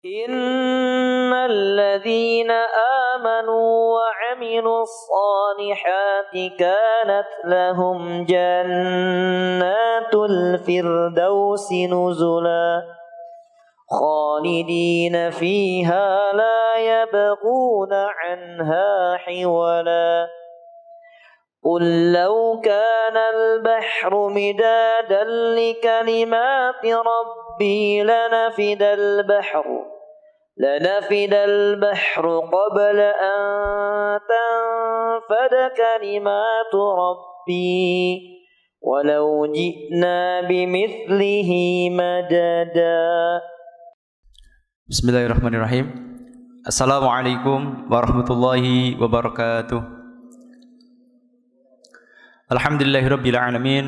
إن الذين آمنوا وعملوا الصالحات كانت لهم جنات الفردوس نزلا خالدين فيها لا يبغون عنها حولا قل لو كان البحر مدادا لكلمات ربي لنفد البحر قبل أن تنفد كلمات ربي ولو جئنا بمثله مددا. Bismillahirrahmanirrahim. Assalamualaikum warahmatullahi wabarakatuh. Alhamdulillahirabbil alamin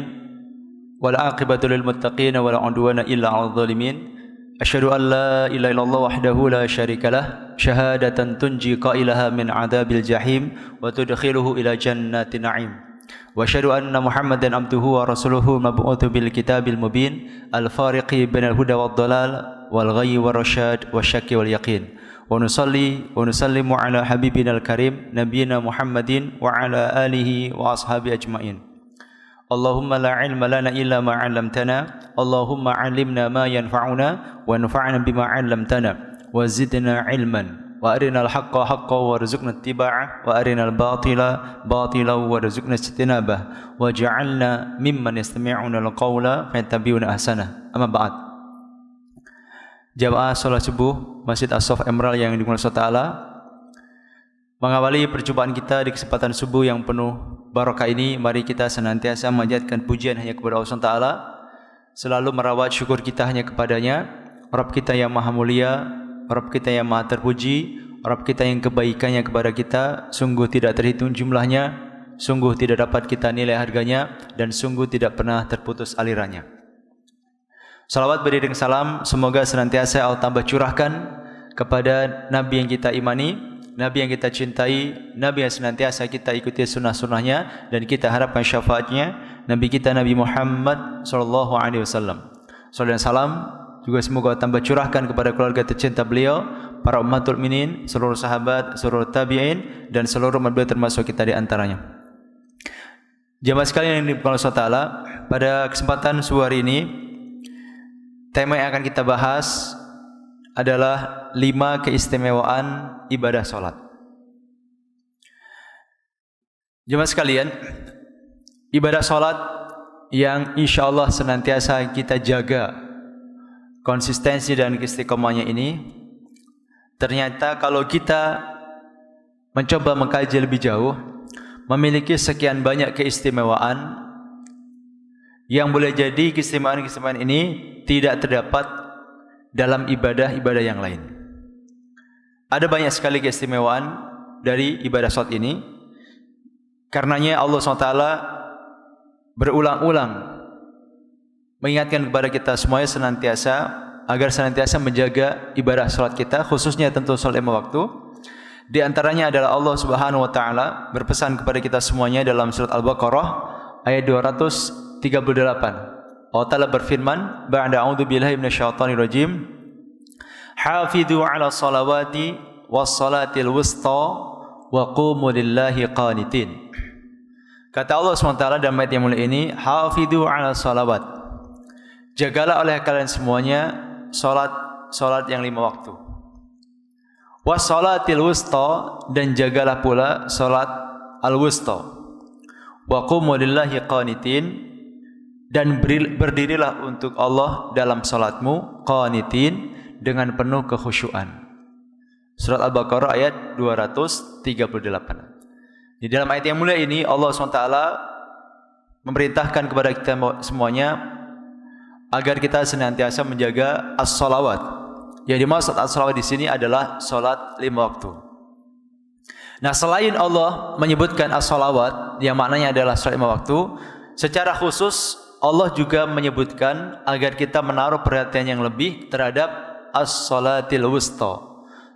wal aqibatu lil muttaqin wala udwana illa 'alal zalimin. Asyhadu an la ilaha illallah wahdahu la syarikalah syahadatan tunji qailaha min 'adzabil jahim wa tudkhiluhu ila jannatin na'im. Wa asyhadu anna Muhammadan abduhu wa rasuluhu mab'utsu bil kitabil mubin al fariqi bainal huda wad dhalal wal ghayyi war rasyad wasyaqi wal yaqin. Wa nusalli wa nusallimu ala habibina al karim nabiyina Muhammadin wa ala alihi wa ashabi ajmain. Allahumma la ilma lana illa ma 'allamtana. Allahumma 'allimna ma yanfa'una wa anfa'na bima 'allamtana wa zidna ilman wa arinal haqqa haqqan warzuqna ittiba'ah wa arinal batila batilan warzuqna ijtinabah wa ja'alna mimman yastami'una al-qawla fayattabi'una ahsanah. Amma ba'd. Jamaah salat subuh Masjid As-Saff Emerald yang dimuliakan Allah Ta'ala, mengawali perjumpaan kita di kesempatan subuh yang penuh barakah ini, mari kita senantiasa memanjatkan pujian hanya kepada Allah Ta'ala, selalu merawat syukur kita hanya kepadanya, Rabb kita yang maha mulia, Rabb kita yang maha terpuji, Rabb kita yang kebaikannya kepada kita sungguh tidak terhitung jumlahnya, sungguh tidak dapat kita nilai harganya, dan sungguh tidak pernah terputus alirannya. Salawat beriring salam semoga senantiasa Allah tambah curahkan kepada Nabi yang kita imani, Nabi yang kita cintai, Nabi yang senantiasa kita ikuti sunnah-sunnahnya dan kita harapkan syafaatnya, Nabi kita Nabi Muhammad SAW. Salam dan salam juga semoga tambah curahkan kepada keluarga tercinta beliau, para ummatul mukminin, seluruh sahabat, seluruh tabi'in dan seluruh umat beliau termasuk kita di antaranya. Jamaah sekalian yang dimuliakan Allah Ta'ala, pada kesempatan subuh hari ini tema yang akan kita bahas adalah 5 keistimewaan ibadah salat. Jemaah sekalian, ibadah salat yang insyaallah senantiasa kita jaga konsistensi dan istiqomahnya ini, ternyata kalau kita mencoba mengkaji lebih jauh, memiliki sekian banyak keistimewaan yang boleh jadi keistimewaan-keistimewaan ini tidak terdapat dalam ibadah-ibadah yang lain. Ada banyak sekali keistimewaan dari ibadah salat ini. Karenanya Allah SWT berulang-ulang mengingatkan kepada kita semuanya agar senantiasa menjaga ibadah salat kita, khususnya tentu salat 5 waktu. Di antaranya adalah Allah Subhanahu wa taala berpesan kepada kita semuanya dalam surat Al-Baqarah ayat 238. Allah Ta'ala berfirman, ba'da a'udzu billahi minasyaitonir rajim, hafidhu 'ala salawati was salatil wusta wa qumu lillahi qanitin. Kata Allah SWT dalam ayat yang mulia ini, hafidhu 'ala salawat, jagalah oleh kalian semuanya salat yang 5 waktu. Was salatil wusta, dan jagalah pula salat al-wusta. Wa qumu lillahi qanitin, dan berdirilah untuk Allah dalam salatmu, qanitin, dengan penuh kekhusyuan. Surat Al-Baqarah ayat 238. Di dalam ayat yang mulia ini Allah SWT memerintahkan kepada kita semuanya agar kita senantiasa menjaga as-salawat. Yang dimaksud as-salawat di sini adalah salat 5 waktu. Nah, selain Allah menyebutkan as-salawat yang maknanya adalah salat 5 waktu, secara khusus Allah juga menyebutkan agar kita menaruh perhatian yang lebih terhadap as-salatil wusta,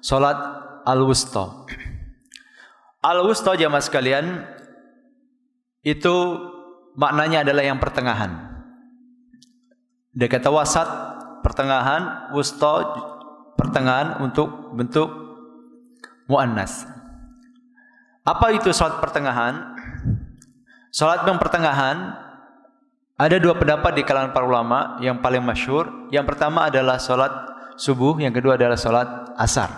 salat al-wusta. Al-wusta jamaah sekalian, itu maknanya adalah yang pertengahan. Dia kata wasat, pertengahan, wusta pertengahan untuk bentuk muannas. Apa itu salat pertengahan? Salat yang pertengahan ada dua pendapat di kalangan para ulama yang paling masyhur. Yang pertama adalah salat subuh, yang kedua adalah salat asar.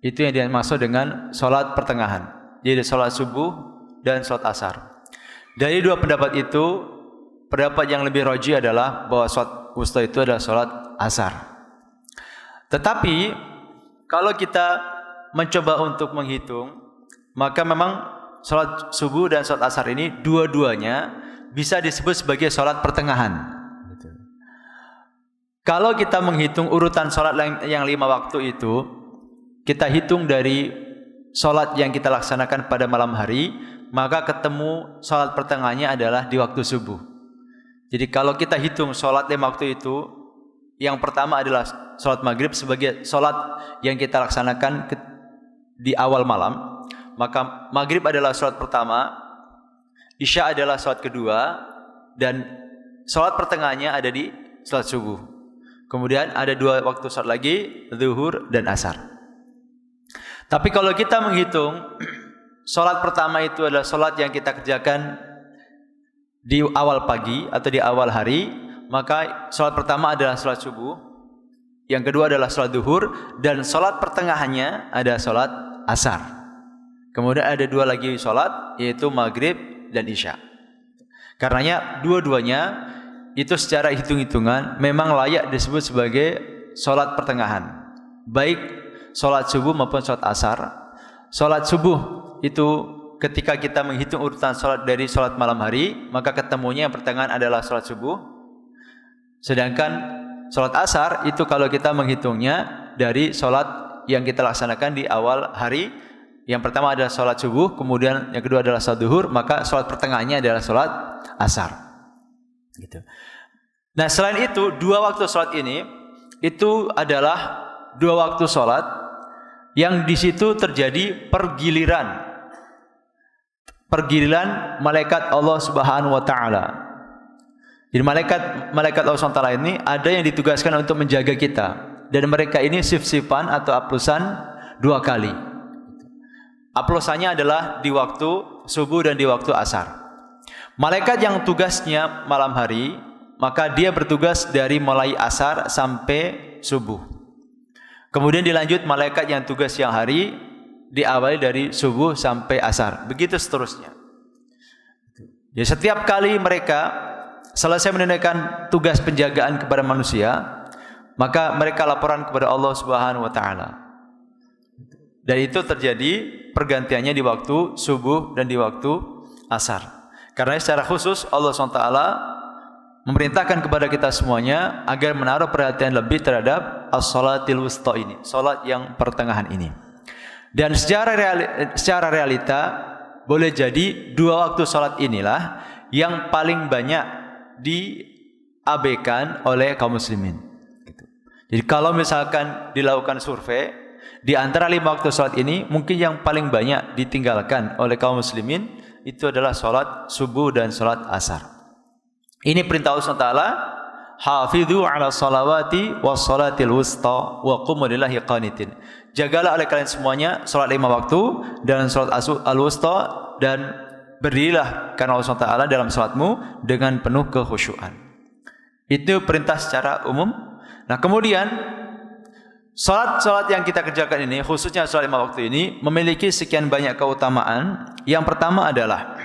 Itu yang dimaksud dengan salat pertengahan. Jadi salat subuh dan salat asar. Dari dua pendapat itu, pendapat yang lebih rajih adalah bahwa salat wusta itu adalah salat asar. Tetapi kalau kita mencoba untuk menghitung, maka memang salat subuh dan salat asar ini dua-duanya bisa disebut sebagai salat pertengahan. Kalau kita menghitung urutan salat yang 5 waktu itu, kita hitung dari salat yang kita laksanakan pada malam hari, maka ketemu salat pertengahannya adalah di waktu subuh. Jadi kalau kita hitung salat 5 waktu itu, yang pertama adalah salat maghrib sebagai salat yang kita laksanakan di awal malam, maka maghrib adalah salat pertama, isya adalah salat kedua, dan salat pertengahannya ada di salat subuh. Kemudian ada 2 waktu salat lagi, zuhur dan asar. Tapi kalau kita menghitung salat pertama itu adalah salat yang kita kerjakan di awal pagi atau di awal hari, maka salat pertama adalah salat subuh, yang kedua adalah salat zuhur, dan salat pertengahannya ada salat asar. Kemudian ada 2 lagi salat, yaitu maghrib dan isya. Karenanya dua-duanya itu secara hitung-hitungan memang layak disebut sebagai salat pertengahan, baik salat subuh maupun salat asar. Salat subuh itu ketika kita menghitung urutan salat dari salat malam hari, maka ketemunya yang pertengahan adalah salat subuh. Sedangkan salat asar itu kalau kita menghitungnya dari salat yang kita laksanakan di awal hari, yang pertama adalah salat subuh, kemudian yang kedua adalah salat zuhur, maka salat pertengahannya adalah salat asar. Gitu. Nah, selain itu 2 waktu salat ini itu adalah 2 waktu salat yang di situ terjadi pergiliran malaikat Allah Subhanahu wa taala. Jadi malaikat Allah Subhanahu wa taala ini ada yang ditugaskan untuk menjaga kita, dan mereka ini sif-sifan atau aplusan 2 kali. Aplusannya adalah di waktu subuh dan di waktu asar. Malaikat yang tugasnya malam hari, maka dia bertugas dari mulai asar sampai subuh. Kemudian dilanjut malaikat yang tugas siang hari, diawali dari subuh sampai asar. Begitu seterusnya. Jadi setiap kali mereka selesai menunaikan tugas penjagaan kepada manusia, maka mereka laporan kepada Allah Subhanahu wa taala. Dan itu terjadi pergantiannya di waktu subuh dan di waktu asar. Karena secara khusus Allah SWT memerintahkan kepada kita semuanya agar menaruh perhatian lebih terhadap as-salatil wusta ini, salat yang pertengahan ini. Dan secara realita boleh jadi 2 waktu salat inilah yang paling banyak diabaikan oleh kaum muslimin. Jadi kalau misalkan dilakukan survei, di antara 5 waktu salat ini mungkin yang paling banyak ditinggalkan oleh kaum muslimin itu adalah salat subuh dan salat asar. Ini perintah Allah SWT, hafidhu ala salawati was salatil wusta wa qumu lillahi qanitin. Jagalah oleh kalian semuanya salat 5 waktu dan salat al-wusta, dan berdirilah karena Allah SWT dalam salatmu dengan penuh kekhusyuan. Itu perintah secara umum. Nah, kemudian salat-salat yang kita kerjakan ini, khususnya salat 5 waktu ini, memiliki sekian banyak keutamaan. Yang pertama adalah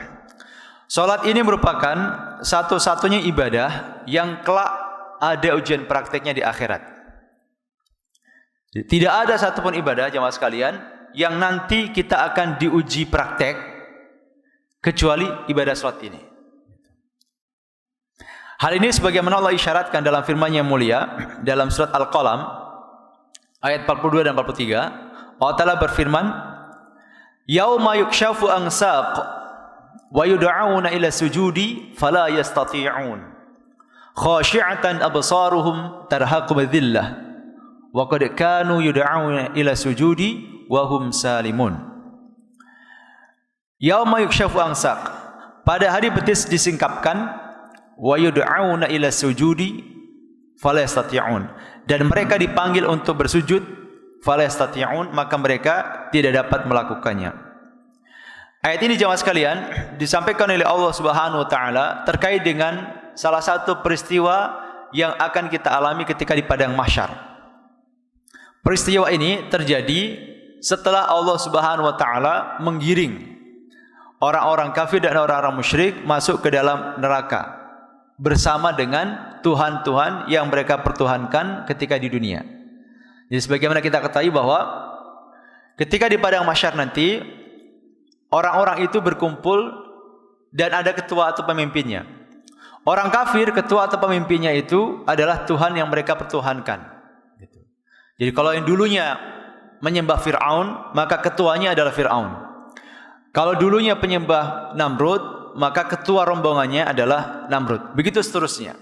salat ini merupakan satu-satunya ibadah yang kelak ada ujian prakteknya di akhirat. Tidak ada satupun ibadah, jemaah sekalian, yang nanti kita akan diuji praktek kecuali ibadah salat ini. Hal ini sebagaimana Allah isyaratkan dalam firman-Nya yang mulia dalam surat Al-Qalam ayat 42 dan 43. Allah Ta'ala berfirman, "Yauma yukshafu an saq wa yud'auna ila sujudi fala yastati'un. Khashi'atan absaruhum tarhaqum dhillah wa qad kanu yud'auna ila sujudi wa hum salimun." Yauma yukshafu an saq, pada hari betis disingkapkan, wa yud'auna ila sujudi, fala yastati'un. Dan mereka dipanggil untuk bersujud, fala yastati'un, maka mereka tidak dapat melakukannya. Ayat ini jemaah sekalian disampaikan oleh Allah Subhanahu wa taala terkait dengan salah satu peristiwa yang akan kita alami ketika di padang mahsyar. Peristiwa ini terjadi setelah Allah Subhanahu wa taala menggiring orang-orang kafir dan orang-orang musyrik masuk ke dalam neraka bersama dengan tuhan-tuhan yang mereka pertuhankan ketika di dunia. Jadi sebagaimana kita ketahui bahwa ketika di padang mahsyar nanti orang-orang itu berkumpul dan ada ketua atau pemimpinnya. Orang kafir, ketua atau pemimpinnya itu adalah Tuhan yang mereka pertuhankan. Jadi kalau yang dulunya menyembah Fir'aun, maka ketuanya adalah Fir'aun. Kalau dulunya penyembah Namrud, maka ketua rombongannya adalah Namrud. Begitu seterusnya.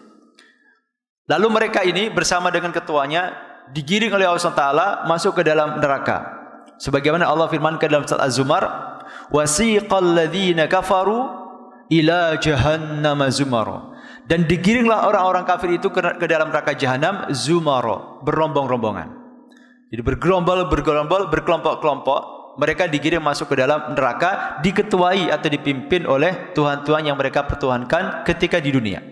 Lalu mereka ini bersama dengan ketuanya digiring oleh Allah SWT masuk ke dalam neraka. Sebagaimana Allah firmankan dalam surat Az-Zumar, wasiqal ladzina kafaru ila jahannam zumara. Dan digiringlah orang-orang kafir itu ke dalam neraka jahanam zumara, berombong-rombongan. Jadi bergerombol, berkelompok-kelompok. Mereka digiring masuk ke dalam neraka, diketuai atau dipimpin oleh tuhan-tuhan yang mereka pertuhankan ketika di dunia.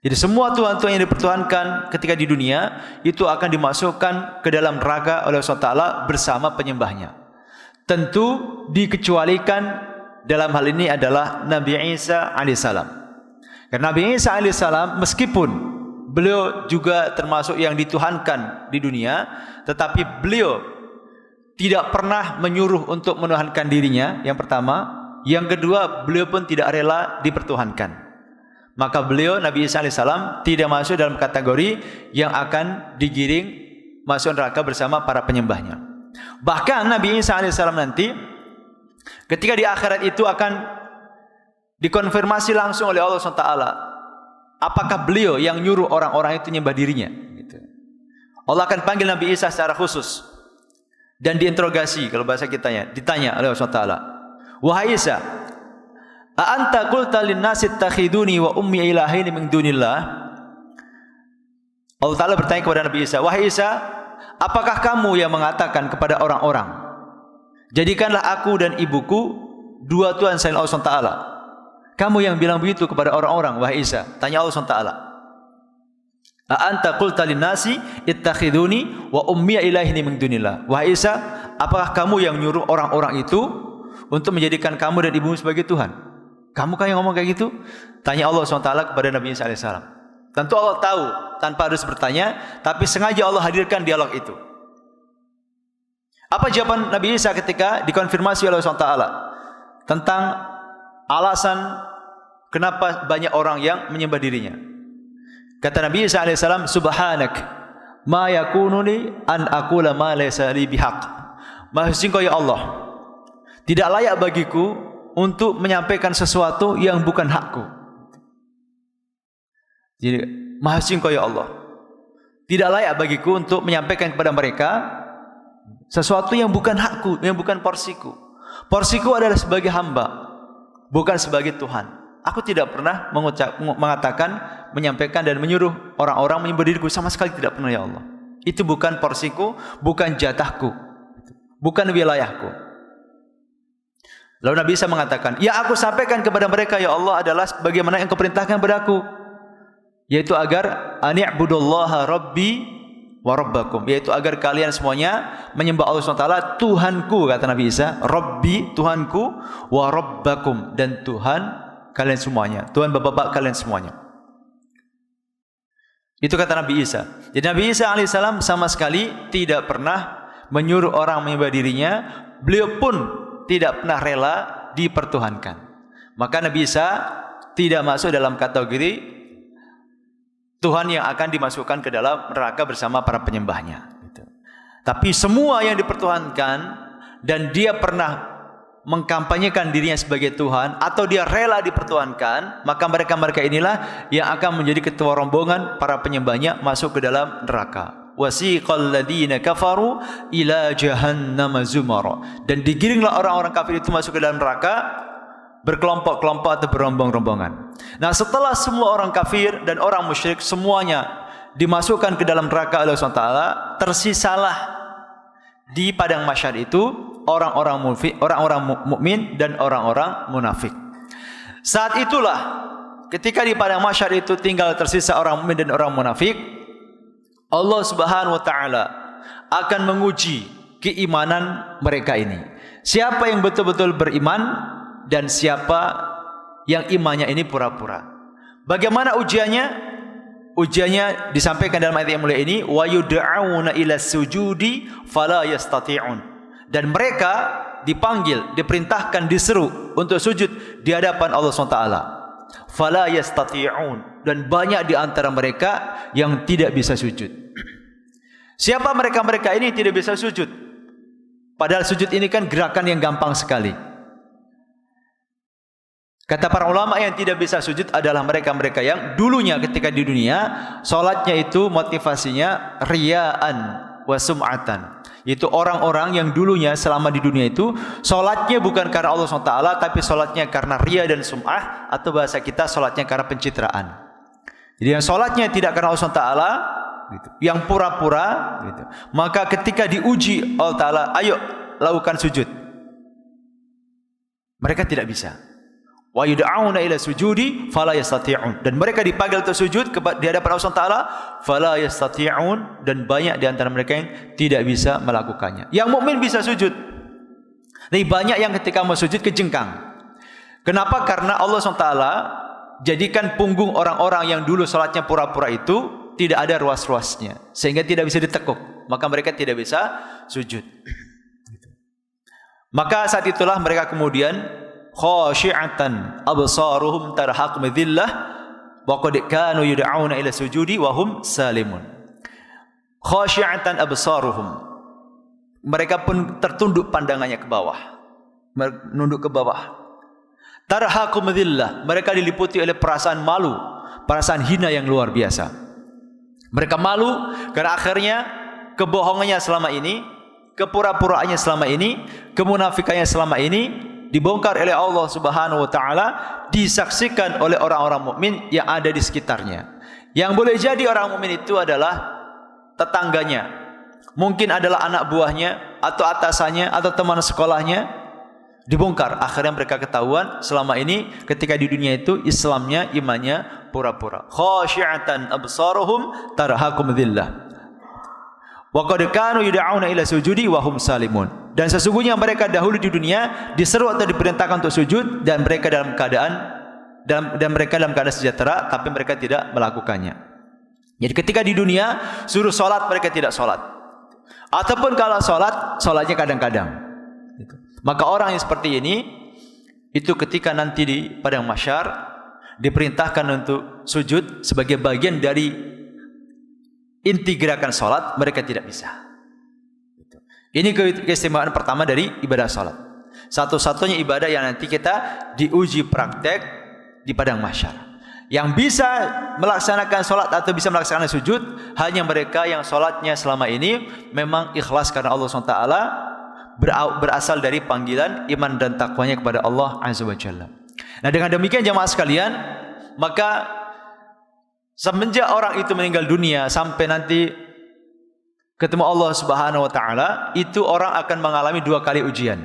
Jadi semua tuhan-tuhan yang dipertuhankan ketika di dunia itu akan dimasukkan ke dalam neraka oleh Allah SWT bersama penyembahnya. Tentu dikecualikan dalam hal ini adalah Nabi Isa alaihissalam. Karena Nabi Isa alaihissalam meskipun beliau juga termasuk yang dituhankan di dunia, tetapi beliau tidak pernah menyuruh untuk menuhankan dirinya, yang pertama. Yang kedua, beliau pun tidak rela dipertuhankan. Maka beliau, Nabi Isa alaihissalam, tidak masuk dalam kategori yang akan digiring masuk neraka bersama para penyembahnya. Bahkan Nabi Isa alaihissalam nanti ketika di akhirat itu akan dikonfirmasi langsung oleh Allah SWT, apakah beliau yang nyuruh orang-orang itu nyembah dirinya. Allah akan panggil Nabi Isa secara khusus dan diinterogasi, kalau bahasa kitanya, ditanya oleh Allah SWT, wahai Isa, a anta qulta lin-nasi ittakhiduni wa ummi ilahaini min dunillah. Allah Ta'ala bertanya kepada Nabi Isa, wahai Isa, apakah kamu yang mengatakan kepada orang-orang, jadikanlah aku dan ibuku dua Tuhan selain Allah SWT? Kamu yang bilang begitu kepada orang-orang, wahai Isa. Tanya Allah SWT, a anta qulta lin-nasi ittakhiduni wa ummi ilahaini min dunillah. Wahai Isa, apakah kamu yang nyuruh orang-orang itu untuk menjadikan kamu dan ibumu sebagai Tuhan? Kamu kan yang ngomong kayak gitu? Tanya Allah SWT kepada Nabi Isa alaihissalam. Tentu Allah tahu tanpa harus bertanya, tapi sengaja Allah hadirkan dialog itu. Apa jawaban Nabi Isa ketika dikonfirmasi oleh Allah SWT tentang alasan kenapa banyak orang yang menyembah dirinya? Kata Nabi Isa alaihissalam, subhanak ma yakununi an aqula ma laysa li bihaq. Maha suci Engkau ya Allah, tidak layak bagiku untuk menyampaikan sesuatu yang bukan hakku. Jadi maha suci Engkau ya Allah, tidak layak bagiku untuk menyampaikan kepada mereka sesuatu yang bukan hakku, yang bukan porsiku. Porsiku adalah sebagai hamba, bukan sebagai Tuhan. Aku tidak pernah mengatakan, menyampaikan dan menyuruh orang-orang menyembah diriku, sama sekali tidak pernah ya Allah. Itu bukan porsiku, bukan jatahku, bukan wilayahku. Lalu Nabi Isa mengatakan, ya aku sampaikan kepada mereka ya Allah adalah bagaimana yang kau perintahkan padaku, yaitu agar ani'budullaha rabbi wa rabbakum, yaitu agar kalian semuanya menyembah Allah SWT, Tuhanku, kata Nabi Isa, Rabbi, Tuhanku, wa rabbakum, dan Tuhan kalian semuanya, Tuhan bapak-bapak kalian semuanya. Itu kata Nabi Isa. Jadi Nabi Isa alaihissalam sama sekali tidak pernah menyuruh orang menyembah dirinya. Beliau pun tidak pernah rela dipertuhankan. Maka Nabi Isa tidak masuk dalam kategori Tuhan yang akan dimasukkan ke dalam neraka bersama para penyembahnya. Tapi semua yang dipertuhankan dan dia pernah mengkampanyekan dirinya sebagai Tuhan atau dia rela dipertuhankan, maka mereka inilah yang akan menjadi ketua rombongan para penyembahnya masuk ke dalam neraka. Wasiqal ladzina kafaru ila jahannam zumara. Dan digiringlah orang-orang kafir itu masuk ke dalam neraka berkelompok-kelompok atau berombong-rombongan. Nah, setelah semua orang kafir dan orang musyrik semuanya dimasukkan ke dalam neraka oleh Allah SWT, tersisalah di padang mahsyar itu orang-orang mukmin dan orang-orang munafik. Saat itulah ketika di padang mahsyar itu tinggal tersisa orang mukmin dan orang munafik, Allah Subhanahu wa taala akan menguji keimanan mereka ini. Siapa yang betul-betul beriman dan siapa yang imannya ini pura-pura. Bagaimana ujiannya? Ujiannya disampaikan dalam ayat yang mulia ini, wa yud'auna ila sujudi fala yastati'un. Dan mereka dipanggil, diperintahkan, diseru untuk sujud di hadapan Allah SWT. Fala yastati'un. Dan banyak di antara mereka yang tidak bisa sujud. Siapa mereka-mereka ini tidak bisa sujud? Padahal sujud ini kan gerakan yang gampang sekali. Kata para ulama, yang tidak bisa sujud adalah mereka-mereka yang dulunya ketika di dunia salatnya itu motivasinya riyaan wa sum'atan. Itu orang-orang yang dulunya selama di dunia itu salatnya bukan karena Allah SWT, tapi salatnya karena riya dan sum'ah, atau bahasa kita salatnya karena pencitraan. Jadi yang salatnya tidak karena Allah SWT gitu, yang pura-pura gitu. Maka ketika diuji Allah Ta'ala, ayo lakukan sujud, mereka tidak bisa. Wa yud'auna ila sujudi fala yastati'un. Dan mereka dipanggil untuk sujud di hadapan Allah Taala, fala yastati'un, dan banyak di antara mereka yang tidak bisa melakukannya. Yang mukmin bisa sujud. Tapi banyak yang ketika mau sujud kejengkang. Kenapa? Karena Allah SWT jadikan punggung orang-orang yang dulu salatnya pura-pura itu tidak ada ruas-ruasnya, sehingga tidak bisa ditekuk. Maka mereka tidak bisa sujud. Maka saat itulah mereka kemudian khashi'atan absaruhum tarhaqu dhillah wa qad kanu yud'auna ila sujudi wa hum salimun. Khashi'atan absaruhum, mereka pun tertunduk pandangannya ke bawah, menunduk ke bawah. Tarhaqu dhillah, mereka diliputi oleh perasaan malu, perasaan hina yang luar biasa. Mereka malu karena akhirnya kebohongannya selama ini, kepura-puraannya selama ini, kemunafikannya selama ini dibongkar oleh Allah Subhanahu wa taala, disaksikan oleh orang-orang mukmin yang ada di sekitarnya. Yang boleh jadi orang mukmin itu adalah tetangganya, mungkin adalah anak buahnya atau atasannya atau teman sekolahnya, dibongkar. Akhirnya mereka ketahuan selama ini ketika di dunia itu Islamnya, imannya pura-pura. Khashi'atan absaruhum tarhaqum dhillah. Wa qad kanu yud'auna ila sujudi wa hum salimun. Dan sesungguhnya mereka dahulu di dunia diseru atau diperintahkan untuk sujud, dan mereka dalam keadaan sejahtera, tapi mereka tidak melakukannya. Jadi ketika di dunia suruh salat, mereka tidak salat. Ataupun kalau salat, salatnya kadang-kadang. Maka orang yang seperti ini itu ketika nanti di padang mahsyar diperintahkan untuk sujud sebagai bagian dari inti gerakan salat, mereka tidak bisa. Ini keistimewaan pertama dari ibadah salat. Satu-satunya ibadah yang nanti kita diuji praktek di padang mahsyar. Yang bisa melaksanakan salat atau bisa melaksanakan sujud hanya mereka yang salatnya selama ini memang ikhlas karena Allah SWT, berasal dari panggilan iman dan takwanya kepada Allah Azza wa Jalla. Nah, dengan demikian jamaah sekalian, maka semenjak orang itu meninggal dunia sampai nanti ketemu Allah Subhanahu wa taala, itu orang akan mengalami dua kali ujian.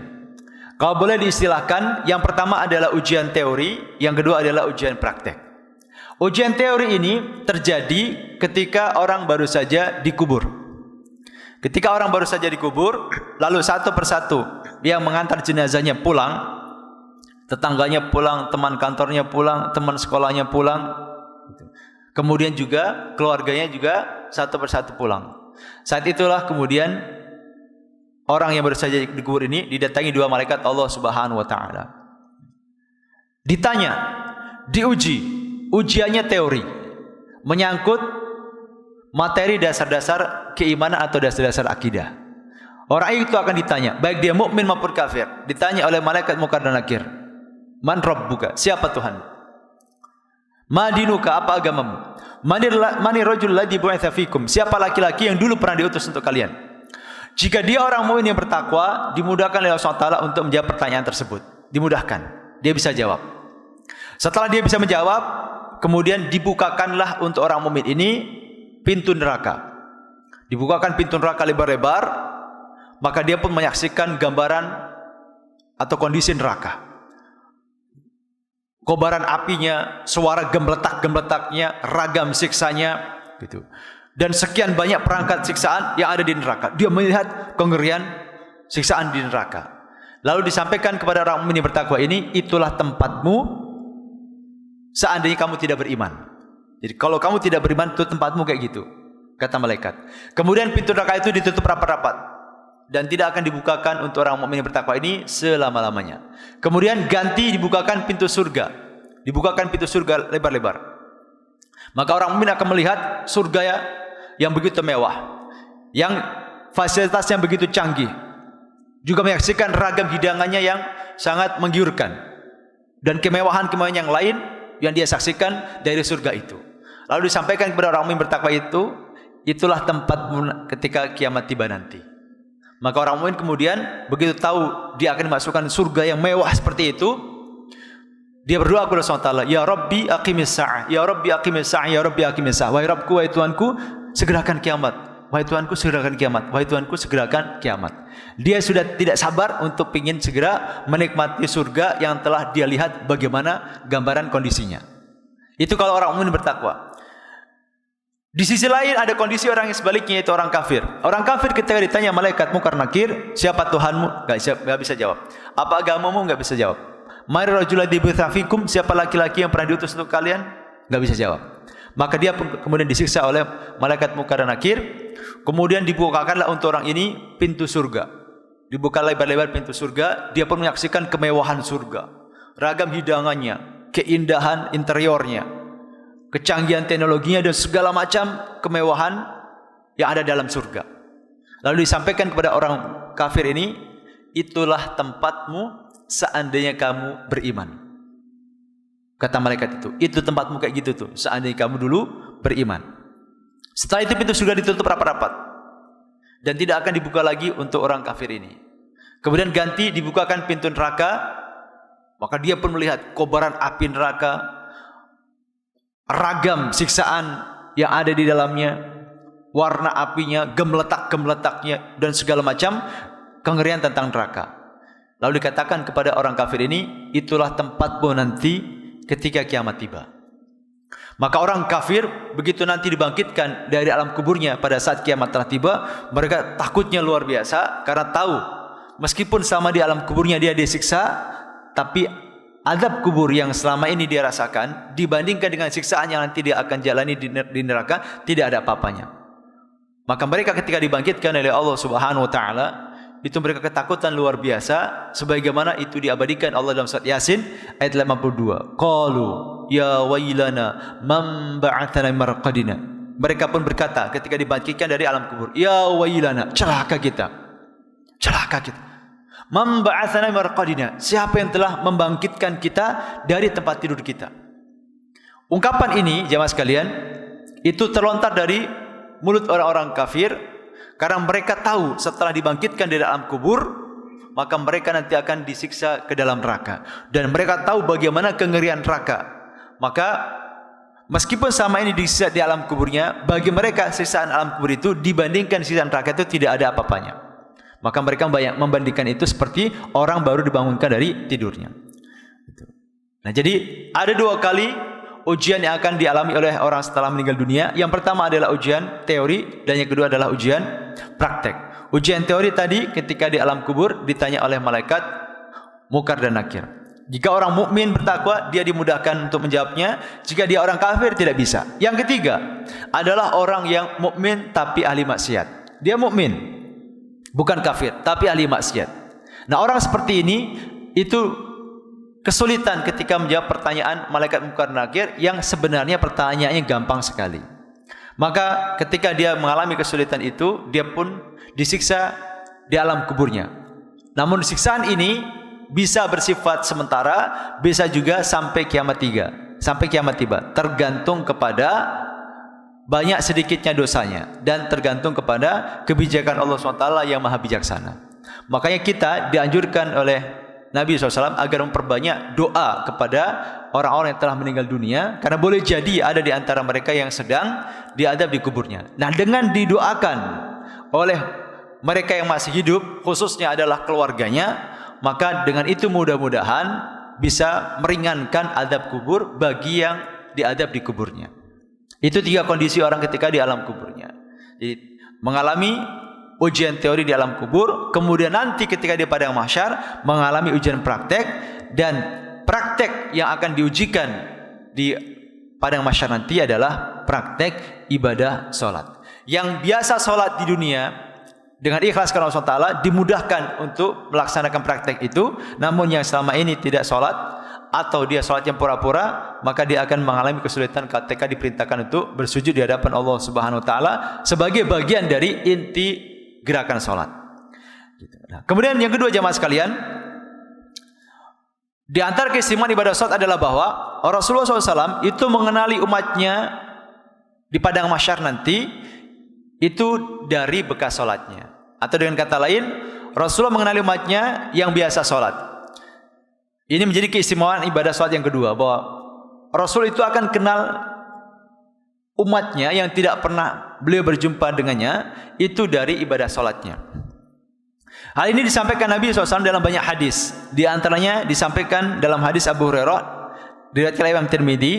Kalau boleh diistilahkan, yang pertama adalah ujian teori, yang kedua adalah ujian praktek. Ujian teori ini terjadi ketika orang baru saja dikubur. Ketika orang baru saja dikubur, lalu satu persatu yang mengantar jenazahnya pulang, tetangganya pulang, teman kantornya pulang, teman sekolahnya pulang, kemudian juga keluarganya juga satu persatu pulang. Saat itulah kemudian orang yang baru saja dikubur ini didatangi dua malaikat Allah Subhanahu wa taala. Ditanya, diuji, ujiannya teori, menyangkut materi dasar-dasar keimanan atau dasar-dasar akidah. Orang itu akan ditanya, baik dia mukmin maupun kafir, ditanya oleh malaikat Munkar dan Nakir. Man rabbuka? Siapa Tuhan? Ma dinuka? Apa agamamu? Mani rajul ladzi bu'itsa fikum? Siapa laki-laki yang dulu pernah diutus untuk kalian? Jika dia orang mukmin yang bertakwa, dimudahkan oleh Allah SWT untuk menjawab pertanyaan tersebut. Dimudahkan, dia bisa jawab. Setelah dia bisa menjawab, kemudian dibukakanlah untuk orang mukmin ini pintu neraka. Dibukakan pintu neraka lebar-lebar, maka dia pun menyaksikan gambaran atau kondisi neraka. Kobaran apinya, suara gembletak-gembletaknya, ragam siksanya, gitu. Dan sekian banyak perangkat siksaan yang ada di neraka. Dia melihat kengerian siksaan di neraka. Lalu disampaikan kepada orang mukmin yang bertakwa ini, itulah tempatmu seandainya kamu tidak beriman. Jadi kalau kamu tidak beriman, itu tempatmu kayak gitu, kata malaikat. Kemudian pintu neraka itu ditutup rapat-rapat dan tidak akan dibukakan untuk orang mukmin yang bertakwa ini selama-lamanya. Kemudian ganti dibukakan pintu surga. Dibukakan pintu surga lebar-lebar. Maka orang mukmin akan melihat surga yang begitu mewah, yang fasilitasnya begitu canggih, juga menyaksikan ragam hidangannya yang sangat menggiurkan dan kemewahan-kemewahan yang lain yang dia saksikan dari surga itu. Lalu disampaikan kepada orang mukmin bertakwa itu, itulah tempatmu ketika kiamat tiba nanti. Maka orang mukmin kemudian begitu tahu dia akan dimasukkan surga yang mewah seperti itu, dia berdoa kepada Allah SWT, Ya Rabbi aqimis sa'ah, Ya Rabbi aqimis sa'ah, Ya Rabbi aqimis sa'ah. Wahai Rabbku, wahai Tuhanku, segerakan kiamat. Wahai Tuhanku, segerakan kiamat. Wahai Tuhanku, segerakan kiamat. Dia sudah tidak sabar untuk ingin segera menikmati surga yang telah dia lihat bagaimana gambaran kondisinya. Itu kalau orang mukmin bertakwa. Di sisi lain ada kondisi orang yang sebaliknya, yaitu orang kafir. Orang kafir ketika ditanya malaikat Munkar Nakir, siapa Tuhanmu? Gak bisa jawab. Apa agamamu? Gak bisa jawab. Mari rajuladi bithafikum, siapa laki-laki yang pernah diutus untuk kalian? Gak bisa jawab. Maka dia kemudian disiksa oleh malaikat Munkar Nakir. Kemudian dibukakanlah untuk orang ini pintu surga. Dibuka lebar-lebar pintu surga, dia pun menyaksikan kemewahan surga, ragam hidangannya, keindahan interiornya, kecanggihan teknologinya dan segala macam kemewahan yang ada dalam surga. Lalu disampaikan kepada orang kafir ini, itulah tempatmu seandainya kamu beriman. Kata malaikat itu tempatmu kayak gitu tuh, seandainya kamu dulu beriman. Setelah itu pintu surga ditutup rapat-rapat dan tidak akan dibuka lagi untuk orang kafir ini. Kemudian ganti dibukakan pintu neraka, maka dia pun melihat kobaran api neraka, ragam siksaan yang ada di dalamnya, warna apinya, gemeletak-gemeletaknya dan segala macam kengerian tentang neraka. Lalu dikatakan kepada orang kafir ini, itulah tempatmu nanti ketika kiamat tiba. Maka orang kafir begitu nanti dibangkitkan dari alam kuburnya pada saat kiamat telah tiba, mereka takutnya luar biasa karena tahu meskipun selama di alam kuburnya dia disiksa, tapi azab kubur yang selama ini dia rasakan dibandingkan dengan siksaan yang nanti dia akan jalani di neraka tidak ada apa-apanya. Maka mereka ketika dibangkitkan oleh Allah Subhanahu wa taala, itu mereka ketakutan luar biasa sebagaimana itu diabadikan Allah dalam surat Yasin ayat 82. Qalu ya wailana man ba'atsana min marqadina. Mereka pun berkata ketika dibangkitkan dari alam kubur, ya wailana, celaka kita. Celaka kita. Man ba'atsana min marqadina. Siapa yang telah membangkitkan kita dari tempat tidur kita? Ungkapan ini jemaah sekalian itu terlontar dari mulut orang-orang kafir karena mereka tahu setelah dibangkitkan dari alam kubur, maka mereka nanti akan disiksa ke dalam neraka. Dan mereka tahu bagaimana kengerian neraka. Maka meskipun sama ini disiksa di alam kuburnya, bagi mereka siksaan alam kubur itu dibandingkan siksaan neraka itu tidak ada apa-apanya. Maka mereka membandingkan itu seperti orang baru dibangunkan dari tidurnya. Nah, jadi ada dua kali ujian yang akan dialami oleh orang setelah meninggal dunia. Yang pertama adalah ujian teori dan yang kedua adalah ujian praktek. Ujian teori tadi ketika di alam kubur ditanya oleh malaikat Munkar dan Nakir. Jika orang mukmin bertakwa, dia dimudahkan untuk menjawabnya. Jika dia orang kafir, tidak bisa. Yang ketiga adalah orang yang mukmin tapi ahli maksiat. Dia mukmin, bukan kafir, tapi ahli maksiat. Nah, orang seperti ini itu kesulitan ketika menjawab pertanyaan malaikat Munkar Nakir yang sebenarnya pertanyaannya gampang sekali. Maka ketika dia mengalami kesulitan itu, dia pun disiksa di alam kuburnya. Namun siksaan ini bisa bersifat sementara, bisa juga sampai kiamat tiba, tergantung kepada banyak sedikitnya dosanya dan tergantung kepada kebijakan Allah SWT yang maha bijaksana. Makanya kita dianjurkan oleh Nabi SAW agar memperbanyak doa kepada orang-orang yang telah meninggal dunia, karena boleh jadi ada di antara mereka yang sedang diadab di kuburnya. Nah, dengan didoakan oleh mereka yang masih hidup, khususnya adalah keluarganya, maka dengan itu mudah-mudahan bisa meringankan adab kubur bagi yang diadab di kuburnya. Itu 3 kondisi orang ketika di alam kuburnya. Jadi mengalami ujian teori di alam kubur, kemudian nanti ketika di padang mahsyar mengalami ujian praktek, dan praktek yang akan diujikan di padang mahsyar nanti adalah praktek ibadah salat. Yang biasa salat di dunia dengan ikhlas karena Allah Taala dimudahkan untuk melaksanakan praktek itu, namun yang selama ini tidak salat atau dia salat yang pura-pura, maka dia akan mengalami kesulitan ketika diperintahkan untuk bersujud di hadapan Allah Subhanahu wa taala sebagai bagian dari inti gerakan salat. Nah, kemudian yang kedua jamaah sekalian, di antara keistimewaan ibadah salat adalah bahwa Rasulullah SAW itu mengenali umatnya di padang mahsyar nanti itu dari bekas salatnya. Atau dengan kata lain, Rasulullah mengenali umatnya yang biasa salat. Ini menjadi keistimewaan ibadah salat yang kedua, bahwa Rasul itu akan kenal umatnya yang tidak pernah beliau berjumpa dengannya itu dari ibadah salatnya. Hal ini disampaikan Nabi SAW dalam banyak hadis. Di antaranya disampaikan dalam hadis Abu Hurairah diriwayatkan oleh Imam Tirmidzi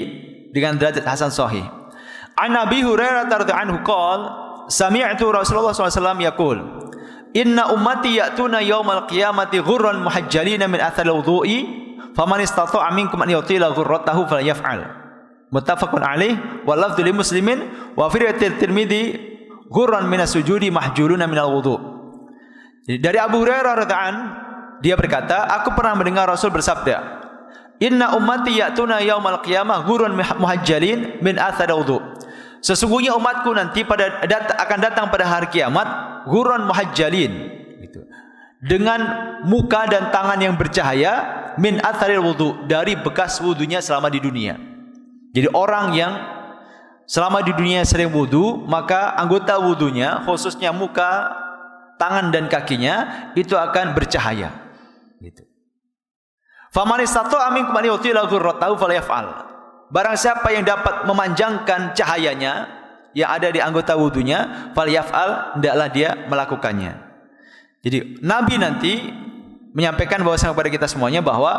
dengan derajat hasan sahih. An Abi Hurairah radhiyallahu anhu qala sami'tu Rasulullah SAW yaqul inna ummati ya'tuna yaumal qiyamati ghurran muhajjalina min athari wudu'i faman istata'a minkum an yutila ghurratahu falyaf'al. Muttafaqun alaih wa lafdzu li Muslimin wa fi riwayat Tirmidzi ghurran minas sujudi mahjuluna minal wudu. Jadi dari Abu Hurairah radhiyallahu anhu dia berkata, aku pernah mendengar Rasul bersabda, inna ummati ya'tuna yaumal qiyamah ghurran muhajjalin min athari wudu. Sesungguhnya umatku nanti akan datang pada hari kiamat ghurran muhajjalin, gitu, dengan muka dan tangan yang bercahaya min athari wudu, dari bekas wudunya selama di dunia. Jadi orang yang selama di dunia sering wudu, maka anggota wudunya, khususnya muka, tangan dan kakinya itu akan bercahaya. Gitu. Faman istata'a minkum an yutila ghurratahu falyaf'al. Barang siapa yang dapat memanjangkan cahayanya yang ada di anggota wudunya, falyaf'al, hendaklah dia melakukannya. Jadi Nabi nanti menyampaikan bahwasanya kepada kita semuanya bahwa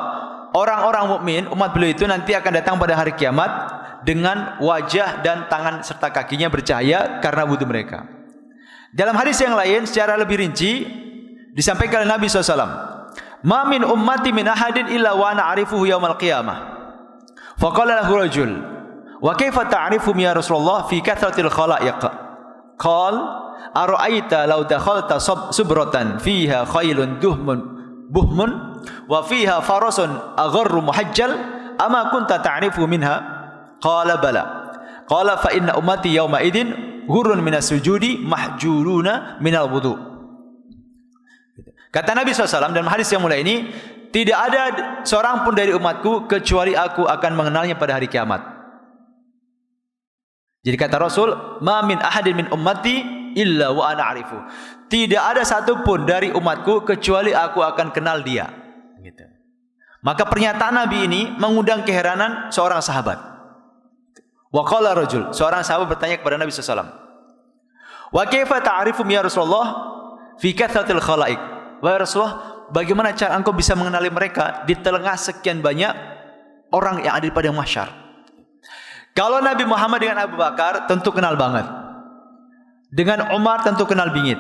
orang-orang mukmin umat beliau itu nanti akan datang pada hari kiamat dengan wajah dan tangan serta kakinya bercahaya karena wudu mereka. Dalam hadis yang lain secara lebih rinci disampaikan oleh Nabi SAW, ma min ummati min ahadin illa wa ana a'rifuhu yaumal qiyamah. Faqala lahu rajul, wa kaifa ta'rifum ya Rasulullah fi kathratil khalaiq? Qal ara'aita law dakhalta subratan fiha khailun buhmun wa fiha farasun agharru muhajjal ama kunta ta'rifu minha? Qala bala. Qala fa inna ummati yawma idin ghurrun minas sujudi mahjuruna minal wudu. Kata Nabi SAW dalam hadis yang mulai ini, tidak ada seorang pun dari umatku kecuali aku akan mengenalnya pada hari kiamat. Jadi kata Rasul, ma min ahadin min ummati illa wa ana a'rifu. Tidak ada satupun dari umatku kecuali aku akan kenal dia. Gitu. Maka pernyataan Nabi ini mengundang keheranan seorang sahabat. Wa qala rajul, seorang sahabat bertanya kepada Nabi SAW, wa kaifa ta'rifum ya Rasulullah fi kathratil khalaiq? Wahai Rasulullah, bagaimana cara engkau bisa mengenali mereka di tengah sekian banyak orang yang ada di padang mahsyar? Kalau Nabi Muhammad dengan Abu Bakar tentu kenal banget. Dengan Umar tentu kenal bingit.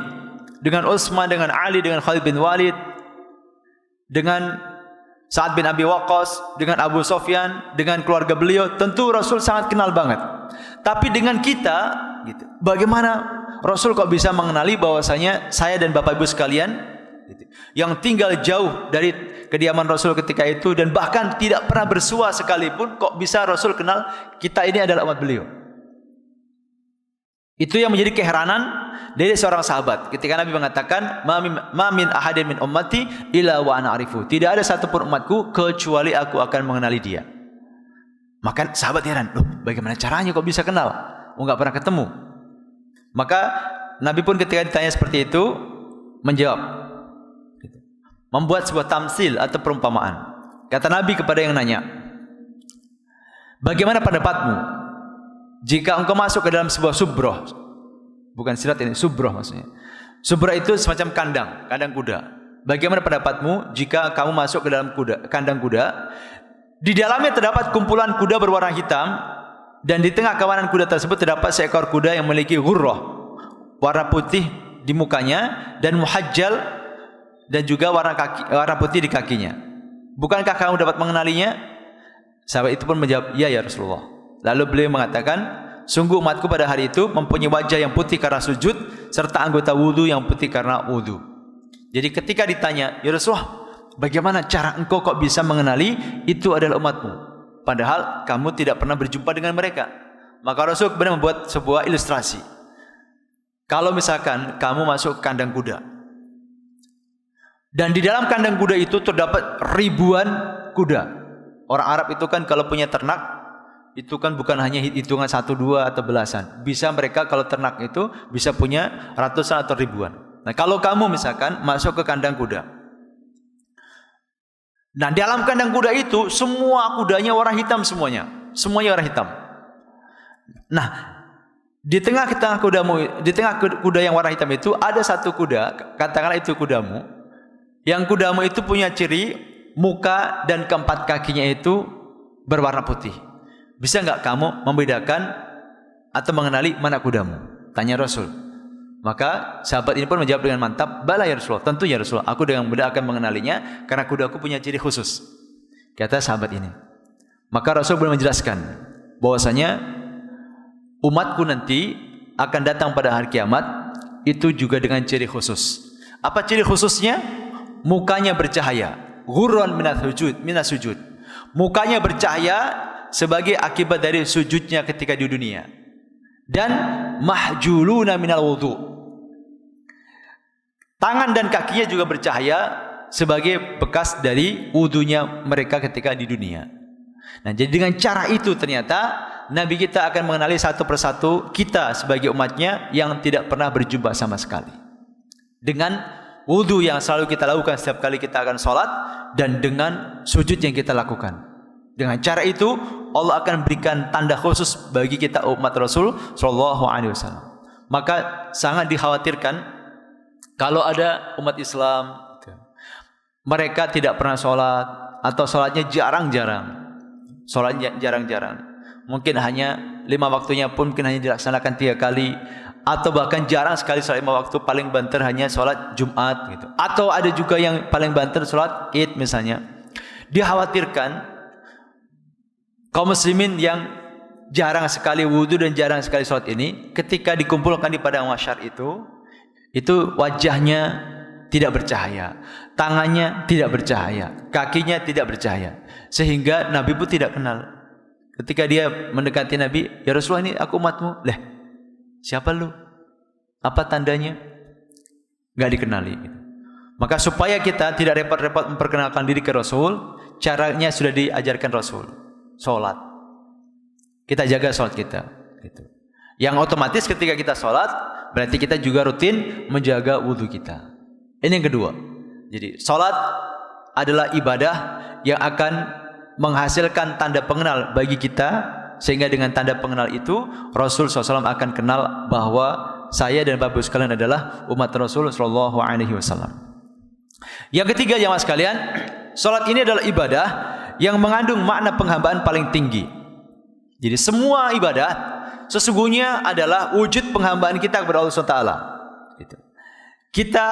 Dengan Utsman, dengan Ali, dengan Khalid bin Walid, dengan Sa'ad bin Abi Waqqas, dengan Abu Sufyan, dengan keluarga beliau, tentu Rasul sangat kenal banget. Tapi dengan kita, gitu, bagaimana Rasul kok bisa mengenali bahwasanya saya dan Bapak Ibu sekalian, gitu, yang tinggal jauh dari kediaman Rasul ketika itu dan bahkan tidak pernah bersua sekalipun, kok bisa Rasul kenal kita ini adalah umat beliau? Itu yang menjadi keheranan dari seorang sahabat ketika Nabi mengatakan ma min ahadin min ummati illa wa ana arifu. Tidak ada satupun umatku kecuali aku akan mengenali dia. Maka sahabat heran, loh, bagaimana caranya kok bisa kenal? Enggak pernah ketemu. Maka Nabi pun ketika ditanya seperti itu menjawab, membuat sebuah tamsil atau perumpamaan. Kata Nabi kepada yang nanya, bagaimana pendapatmu jika engkau masuk ke dalam sebuah subroh? Bukan sirat ini, subroh maksudnya. Subroh itu semacam kandang kuda. Bagaimana pendapatmu jika kamu masuk ke dalam kandang kuda? Di dalamnya terdapat kumpulan kuda berwarna hitam, dan di tengah kawanan kuda tersebut terdapat seekor kuda yang memiliki ghurrah, warna putih di mukanya, dan muhajjal, dan juga warna putih di kakinya. Bukankah kamu dapat mengenalinya? Sahabat itu pun menjawab, ya Rasulullah. Lalu beliau mengatakan, sungguh umatku pada hari itu mempunyai wajah yang putih karena sujud, serta anggota wudu yang putih karena wudu. Jadi ketika ditanya, ya Rasulullah, bagaimana cara engkau kok bisa mengenali itu adalah umatmu, padahal kamu tidak pernah berjumpa dengan mereka? Maka Rasul kemudian membuat sebuah ilustrasi. Kalau misalkan kamu masuk ke kandang kuda, dan di dalam kandang kuda itu terdapat ribuan kuda. Orang Arab itu kan kalau punya ternak, itu kan bukan hanya hitungan 1, 2 atau belasan. Bisa mereka kalau ternak itu bisa punya ratusan atau ribuan. Nah, kalau kamu misalkan masuk ke kandang kuda, nah dalam kandang kuda itu semua kudanya warna hitam semuanya. Semuanya warna hitam. Nah, di tengah kuda yang warna hitam itu ada satu kuda, katakanlah itu kudamu. Yang kudamu itu punya ciri muka dan keempat kakinya itu berwarna putih. Bisa enggak kamu membedakan atau mengenali mana kudamu? Tanya Rasul. Maka sahabat ini pun menjawab dengan mantap, bala ya Rasulullah, tentu ya Rasulullah, aku dengan mudah akan mengenalinya karena kudaku punya ciri khusus. Kata sahabat ini. Maka Rasul boleh menjelaskan bahwasanya umatku nanti akan datang pada hari kiamat itu juga dengan ciri khusus. Apa ciri khususnya? Mukanya bercahaya, ghurran minas sujud. Mukanya bercahaya sebagai akibat dari sujudnya ketika di dunia. Dan mahjuluna minal wudu. Tangan dan kakinya juga bercahaya sebagai bekas dari wudunya mereka ketika di dunia. Nah, jadi dengan cara itu ternyata Nabi kita akan mengenali satu persatu kita sebagai umatnya yang tidak pernah berjumpa sama sekali. Dengan wudu yang selalu kita lakukan setiap kali kita akan sholat, dan dengan sujud yang kita lakukan. Dengan cara itu Allah akan berikan tanda khusus bagi kita umat Rasul Shallallahu Alaihi Wasallam. Maka sangat dikhawatirkan kalau ada umat Islam mereka tidak pernah sholat atau sholatnya jarang-jarang. Mungkin hanya 5 waktunya pun mungkin hanya dilaksanakan 3 kali. Atau bahkan jarang sekali sholat 5 waktu, paling banter hanya sholat Jumat gitu. Atau ada juga yang paling banter sholat Id misalnya. Dikhawatirkan kaum muslimin yang jarang sekali wudu dan jarang sekali sholat ini, ketika dikumpulkan di padang mahsyar itu wajahnya tidak bercahaya, tangannya tidak bercahaya, kakinya tidak bercahaya, sehingga Nabi pun tidak kenal. Ketika dia mendekati Nabi, ya Rasulullah, ini aku umatmu. Siapa lu? Apa tandanya? Gak dikenali. Maka supaya kita tidak repot-repot memperkenalkan diri ke Rasul, caranya sudah diajarkan Rasul. Sholat. Kita jaga sholat kita. Yang otomatis ketika kita sholat, berarti kita juga rutin menjaga wudhu kita. Ini yang kedua. Jadi sholat adalah ibadah yang akan menghasilkan tanda pengenal bagi kita. Sehingga dengan tanda pengenal itu Rasul SAW akan kenal bahwa saya dan Bapak sekalian adalah umat Rasul SAW. Yang ketiga jamaah sekalian, salat ini adalah ibadah yang mengandung makna penghambaan paling tinggi. Jadi semua ibadah sesungguhnya adalah wujud penghambaan kita kepada Allah SWT. Kita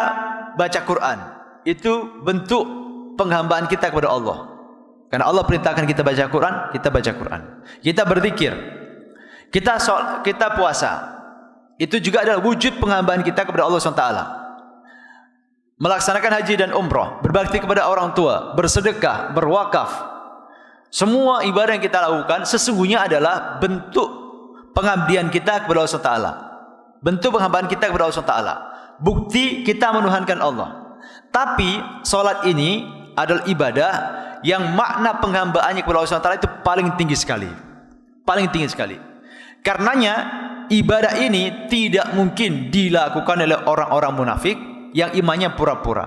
baca Quran itu bentuk penghambaan kita kepada Allah. Karena Allah perintahkan kita baca Quran, kita baca Quran. Kita berzikir, kita puasa. Itu juga adalah wujud penghambaan kita kepada Allah SWT. Melaksanakan haji dan umrah, berbakti kepada orang tua, bersedekah, berwakaf. Semua ibadah yang kita lakukan sesungguhnya adalah bentuk pengabdian kita kepada Allah SWT. Bentuk penghambaan kita kepada Allah SWT. Bukti kita menuhankan Allah. Tapi solat ini adalah ibadah yang makna penghambaannya kepada Allah SWT itu paling tinggi sekali. Paling tinggi sekali. Karenanya ibadah ini tidak mungkin dilakukan oleh orang-orang munafik yang imannya pura-pura.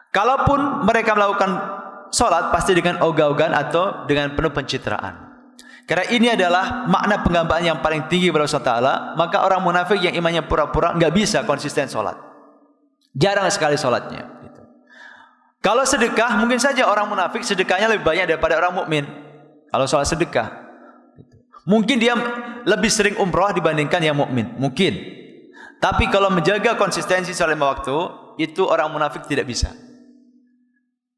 Kalaupun mereka melakukan sholat pasti dengan ogah-ogahan atau dengan penuh pencitraan. Karena ini adalah makna penghambaan yang paling tinggi kepada Allah Taala, maka orang munafik yang imannya pura-pura nggak bisa konsisten sholat. Jarang sekali sholatnya. Gitu. Kalau sedekah, mungkin saja orang munafik sedekahnya lebih banyak daripada orang mukmin. Kalau soal sedekah, gitu. Mungkin dia lebih sering umroh dibandingkan yang mukmin. Mungkin. Tapi kalau menjaga konsistensi sholat 5 waktu, itu orang munafik tidak bisa.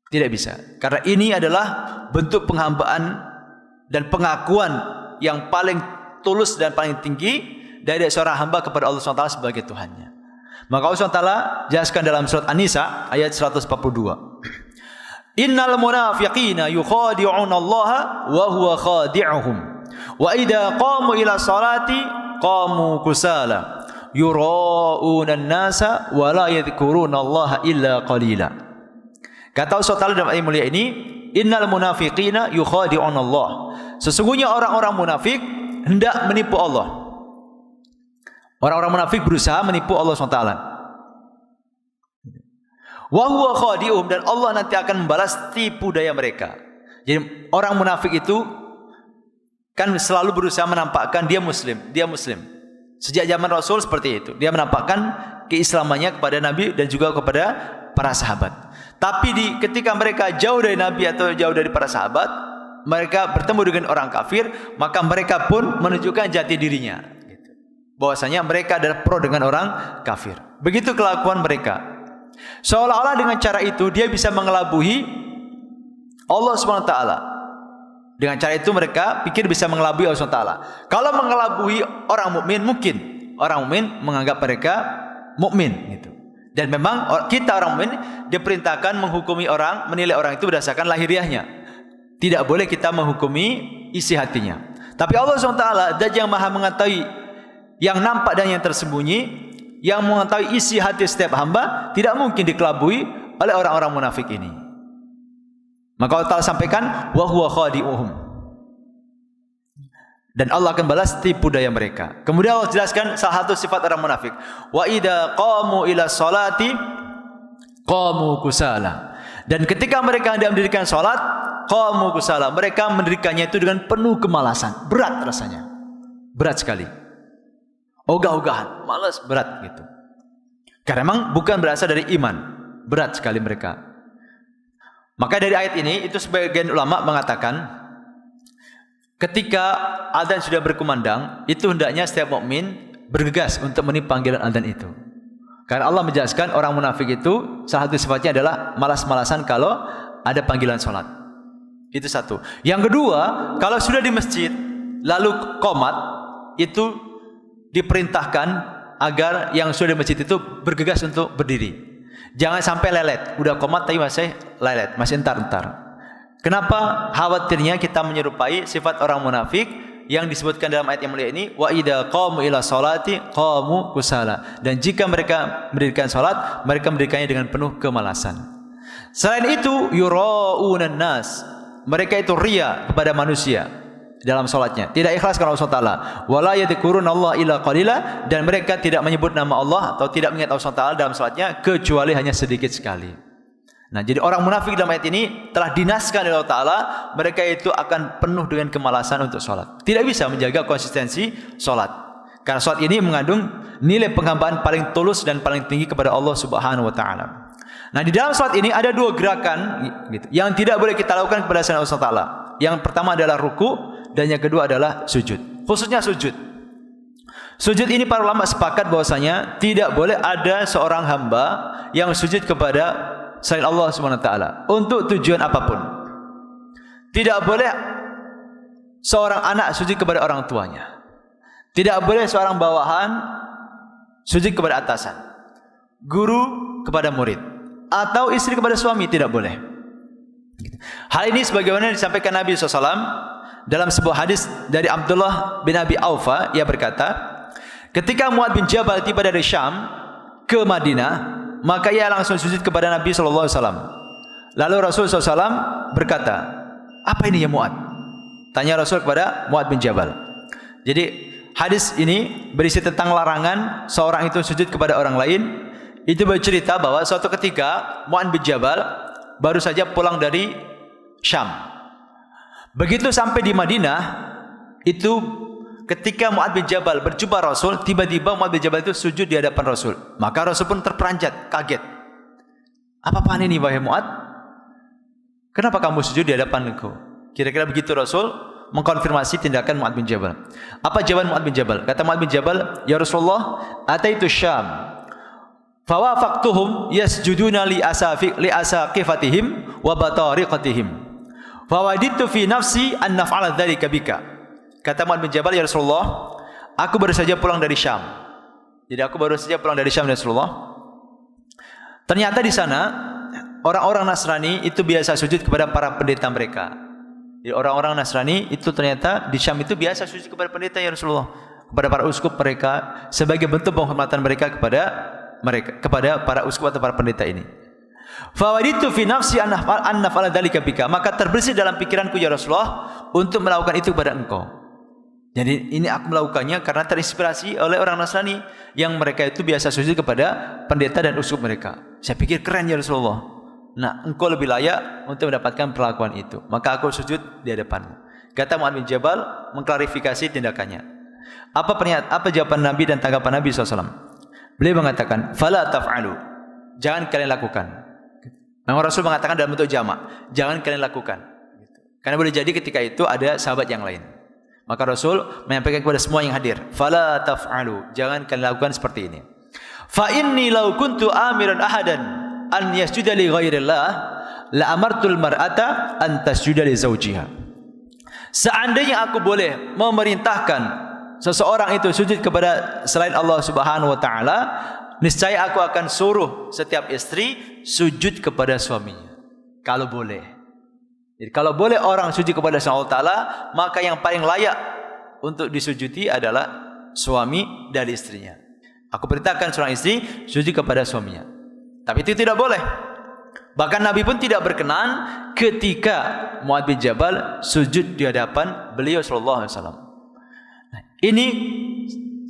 Tidak bisa. Karena ini adalah bentuk penghambaan dan pengakuan yang paling tulus dan paling tinggi dari seorang hamba kepada Allah SWT sebagai Tuhannya. Maka Allah SWT jelaskan dalam surat An-Nisa ayat 142. Innal munafiqina yukhadi'una Allah wa huwa khadi'uhum. Wa idza qamu ila salati qamu kusala yura'una an-nasa wa la yadhkuruna Allah illa qalila. Kata Allah SWT dalam ayat mulia ini, innal munafiqina yukhadi'una Allah. Sesungguhnya orang-orang munafik hendak menipu Allah. Orang-orang munafik berusaha menipu Allah SWT. Wa huwa khadi'uhum, dan Allah nanti akan membalas tipu daya mereka. Jadi orang munafik itu kan selalu berusaha menampakkan dia muslim. Sejak zaman Rasul seperti itu. Dia menampakkan keislamannya kepada Nabi dan juga kepada para sahabat. Tapi ketika mereka jauh dari Nabi atau jauh dari para sahabat, mereka bertemu dengan orang kafir, maka mereka pun menunjukkan jati dirinya, bahwasanya mereka adalah pro dengan orang kafir. Begitu kelakuan mereka. Seolah-olah dengan cara itu dia bisa mengelabui Allah SWT. Dengan cara itu mereka pikir bisa mengelabui Allah SWT. Kalau mengelabui orang mukmin, mungkin orang mukmin menganggap mereka mukmin, gitu. Dan memang kita orang mukmin diperintahkan menghukumi orang, menilai orang itu berdasarkan lahiriahnya. Tidak boleh kita menghukumi isi hatinya. Tapi Allah SWT, Zat yang maha mengetahui yang nampak dan yang tersembunyi, yang mengetahui isi hati setiap hamba, tidak mungkin dikelabui oleh orang-orang munafik ini. Maka Allah Ta'ala sampaikan, wa huwa khadi'uhum, dan Allah akan balas tipu daya mereka. Kemudian Allah jelaskan salah satu sifat orang munafik, wa idza qamu ila sholati qamu kusala, dan ketika mereka hendak mendirikan salat, qamu kusala, mereka mendirikannya itu dengan penuh kemalasan, berat rasanya, berat sekali, ogah-ogahan, malas, berat gitu. Karena memang bukan berasal dari iman, berat sekali mereka. Maka dari ayat ini itu sebagian ulama mengatakan, ketika adzan sudah berkumandang, itu hendaknya setiap mukmin bergegas untuk meniup panggilan adzan itu. Karena Allah menjelaskan orang munafik itu salah satu sifatnya adalah malas-malasan kalau ada panggilan sholat. Itu satu. Yang kedua, kalau sudah di masjid lalu qomat, itu diperintahkan agar yang sudah di masjid itu bergegas untuk berdiri. Jangan sampai lelet. Udah qomat tapi masih lelet, masih entar-entar. Kenapa? Khawatirnya kita menyerupai sifat orang munafik yang disebutkan dalam ayat yang mulia ini, wa idza qamu ila sholati qamu kusala, dan jika mereka mendirikan salat, mereka mendirikannya dengan penuh kemalasan. Selain itu, yura'unan nas, mereka itu ria kepada manusia dalam salatnya, tidak ikhlas karena Allah Taala. Wala yadhkuruna Allah illa qalila, dan mereka tidak menyebut nama Allah atau tidak mengingat Allah Taala dalam salatnya kecuali hanya sedikit sekali. Nah, jadi orang munafik dalam ayat ini telah dinaskan oleh Allah Ta'ala, mereka itu akan penuh dengan kemalasan untuk sholat. Tidak bisa menjaga konsistensi sholat. Karena sholat ini mengandung nilai penghambaan paling tulus dan paling tinggi kepada Allah Subhanahu Wa Ta'ala. Nah, di dalam sholat ini ada dua gerakan gitu, yang tidak boleh kita lakukan kepada selain Allah Ta'ala. Yang pertama adalah ruku, dan yang kedua adalah sujud. Khususnya sujud. Sujud ini para ulama sepakat bahwasanya tidak boleh ada seorang hamba yang sujud kepada selain Allah Subhanahu wa taala untuk tujuan apapun. Tidak boleh seorang anak sujud kepada orang tuanya. Tidak boleh seorang bawahan sujud kepada atasan. Guru kepada murid, atau istri kepada suami, tidak boleh. Hal ini sebagaimana disampaikan Nabi SAW dalam sebuah hadis dari Abdullah bin Abi Aufa. Ia berkata, ketika Mu'adz bin Jabal tiba dari Syam ke Madinah, maka ia langsung sujud kepada Nabi SAW. Lalu Rasul SAW berkata, apa ini ya Mu'adz? Tanya Rasul kepada Mu'adz bin Jabal. Jadi hadis ini berisi tentang larangan seorang itu sujud kepada orang lain itu bercerita bahwa suatu ketika Mu'adz bin Jabal baru saja pulang dari Syam. Begitu sampai di Madinah, itu ketika Mu'adz bin Jabal berjumpa Rasul, tiba-tiba Mu'adz bin Jabal itu sujud di hadapan Rasul. Maka Rasul pun terperanjat, kaget. Apa-apaan ini wahai Mu'adz? Kenapa kamu sujud di hadapan engkau? Kira-kira begitu Rasul mengkonfirmasi tindakan Mu'adz bin Jabal. Apa jawaban Mu'adz bin Jabal? Kata Mu'adz bin Jabal, "Ya Rasulullah, ataitu Syam, fawafaqtuhum yasjuduna li asaqifatihim wa batariqatihim. Fawadittu fi nafsi an naf'ala dzalika bika." Kata Mu'adz bin Jabal, "Ya Rasulullah, aku baru saja pulang dari Syam." Jadi aku baru saja pulang dari Syam, ya Rasulullah. Ternyata di sana orang-orang Nasrani itu biasa sujud kepada para pendeta mereka. Jadi orang-orang Nasrani itu ternyata di Syam itu biasa sujud kepada pendeta, ya Rasulullah, kepada para uskup mereka sebagai bentuk penghormatan mereka kepada para uskup atau para pendeta ini. Fawaditu fi nafsi an naf'ala dzalika bika, maka terbersih dalam pikiranku ya Rasulullah untuk melakukan itu kepada engkau. Jadi ini aku melakukannya karena terinspirasi oleh orang Nasrani yang mereka itu biasa sujud kepada pendeta dan uskup mereka. Saya pikir keren ya Rasulullah. Nah, engkau lebih layak untuk mendapatkan perlakuan itu. Maka aku sujud di hadapanmu. Kata Mu'adz bin Jabal mengklarifikasi tindakannya. Apa jawaban Nabi dan tanggapan Nabi SAW? Beliau mengatakan, "Fala taf'alu." Jangan kalian lakukan. Memang Rasul mengatakan dalam bentuk jamak, jangan kalian lakukan. Karena boleh jadi ketika itu ada sahabat yang lain. Maka Rasul menyampaikan kepada semua yang hadir, "Fala taf'alu." Jangan kalian lakukan seperti ini. "Fa inni law kuntu amiran ahadan an yasjuda li ghairillah la amartul mar'ata an tasjuda li zawjiha." Seandainya aku boleh memerintahkan seseorang itu sujud kepada selain Allah Subhanahu wa taala, niscaya aku akan suruh setiap istri sujud kepada suaminya. Kalau boleh. Jadi kalau boleh orang sujud kepada Allah taala, maka yang paling layak untuk disujudi adalah suami dari istrinya. Aku perintahkan seorang istri sujud kepada suaminya. Tapi itu tidak boleh. Bahkan Nabi pun tidak berkenan ketika Mu'adz bin Jabal sujud di hadapan beliau sallallahu alaihi wasallam. Nah, ini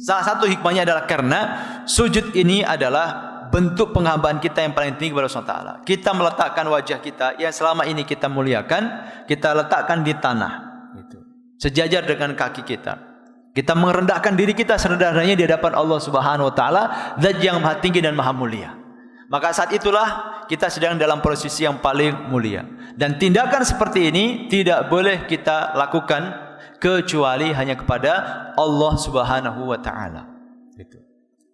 salah satu hikmahnya adalah karena sujud ini adalah bentuk penghambaan kita yang paling tinggi kepada Allah Taala. Kita meletakkan wajah kita yang selama ini kita muliakan, kita letakkan di tanah, gitu, sejajar dengan kaki kita. Kita merendahkan diri kita serendah-rendahnya di hadapan Allah Subhanahu Wa Taala, Zat yang Maha Tinggi dan Maha Mulia. Maka saat itulah kita sedang dalam posisi yang paling mulia. Dan tindakan seperti ini tidak boleh kita lakukan kecuali hanya kepada Allah Subhanahu wa taala.